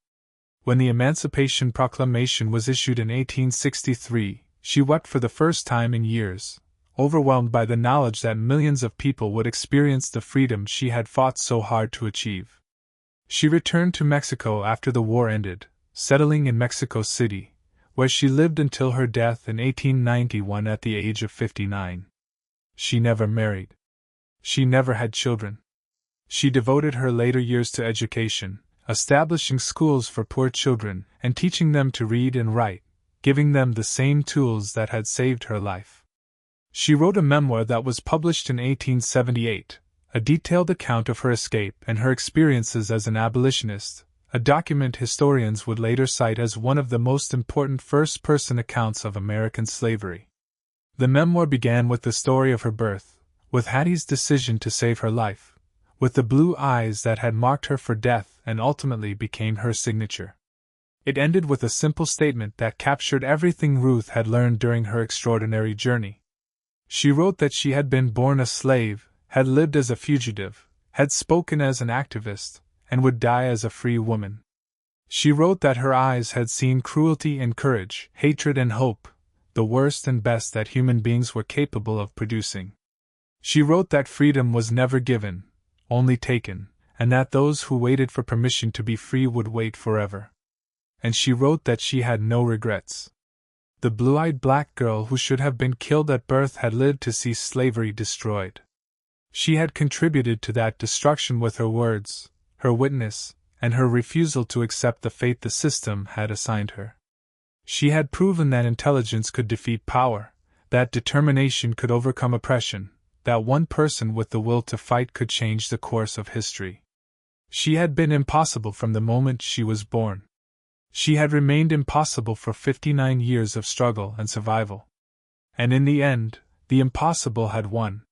When the Emancipation Proclamation was issued in 1863, she wept for the first time in years, overwhelmed by the knowledge that millions of people would experience the freedom she had fought so hard to achieve. She returned to Mexico after the war ended, settling in Mexico City, where she lived until her death in 1891 at the age of 59. She never married. She never had children. She devoted her later years to education, establishing schools for poor children and teaching them to read and write, giving them the same tools that had saved her life. She wrote a memoir that was published in 1878, a detailed account of her escape and her experiences as an abolitionist, a document historians would later cite as one of the most important first-person accounts of American slavery. The memoir began with the story of her birth, with Hattie's decision to save her life, with the blue eyes that had marked her for death and ultimately became her signature. It ended with a simple statement that captured everything Ruth had learned during her extraordinary journey. She wrote that she had been born a slave, had lived as a fugitive, had spoken as an activist, and would die as a free woman. She wrote that her eyes had seen cruelty and courage, hatred and hope, the worst and best that human beings were capable of producing. She wrote that freedom was never given, only taken, and that those who waited for permission to be free would wait forever. And she wrote that she had no regrets. The blue-eyed black girl who should have been killed at birth had lived to see slavery destroyed. She had contributed to that destruction with her words, her witness, and her refusal to accept the fate the system had assigned her. She had proven that intelligence could defeat power, that determination could overcome oppression, that one person with the will to fight could change the course of history. She had been impossible from the moment she was born. She had remained impossible for 59 years of struggle and survival. And in the end, the impossible had won.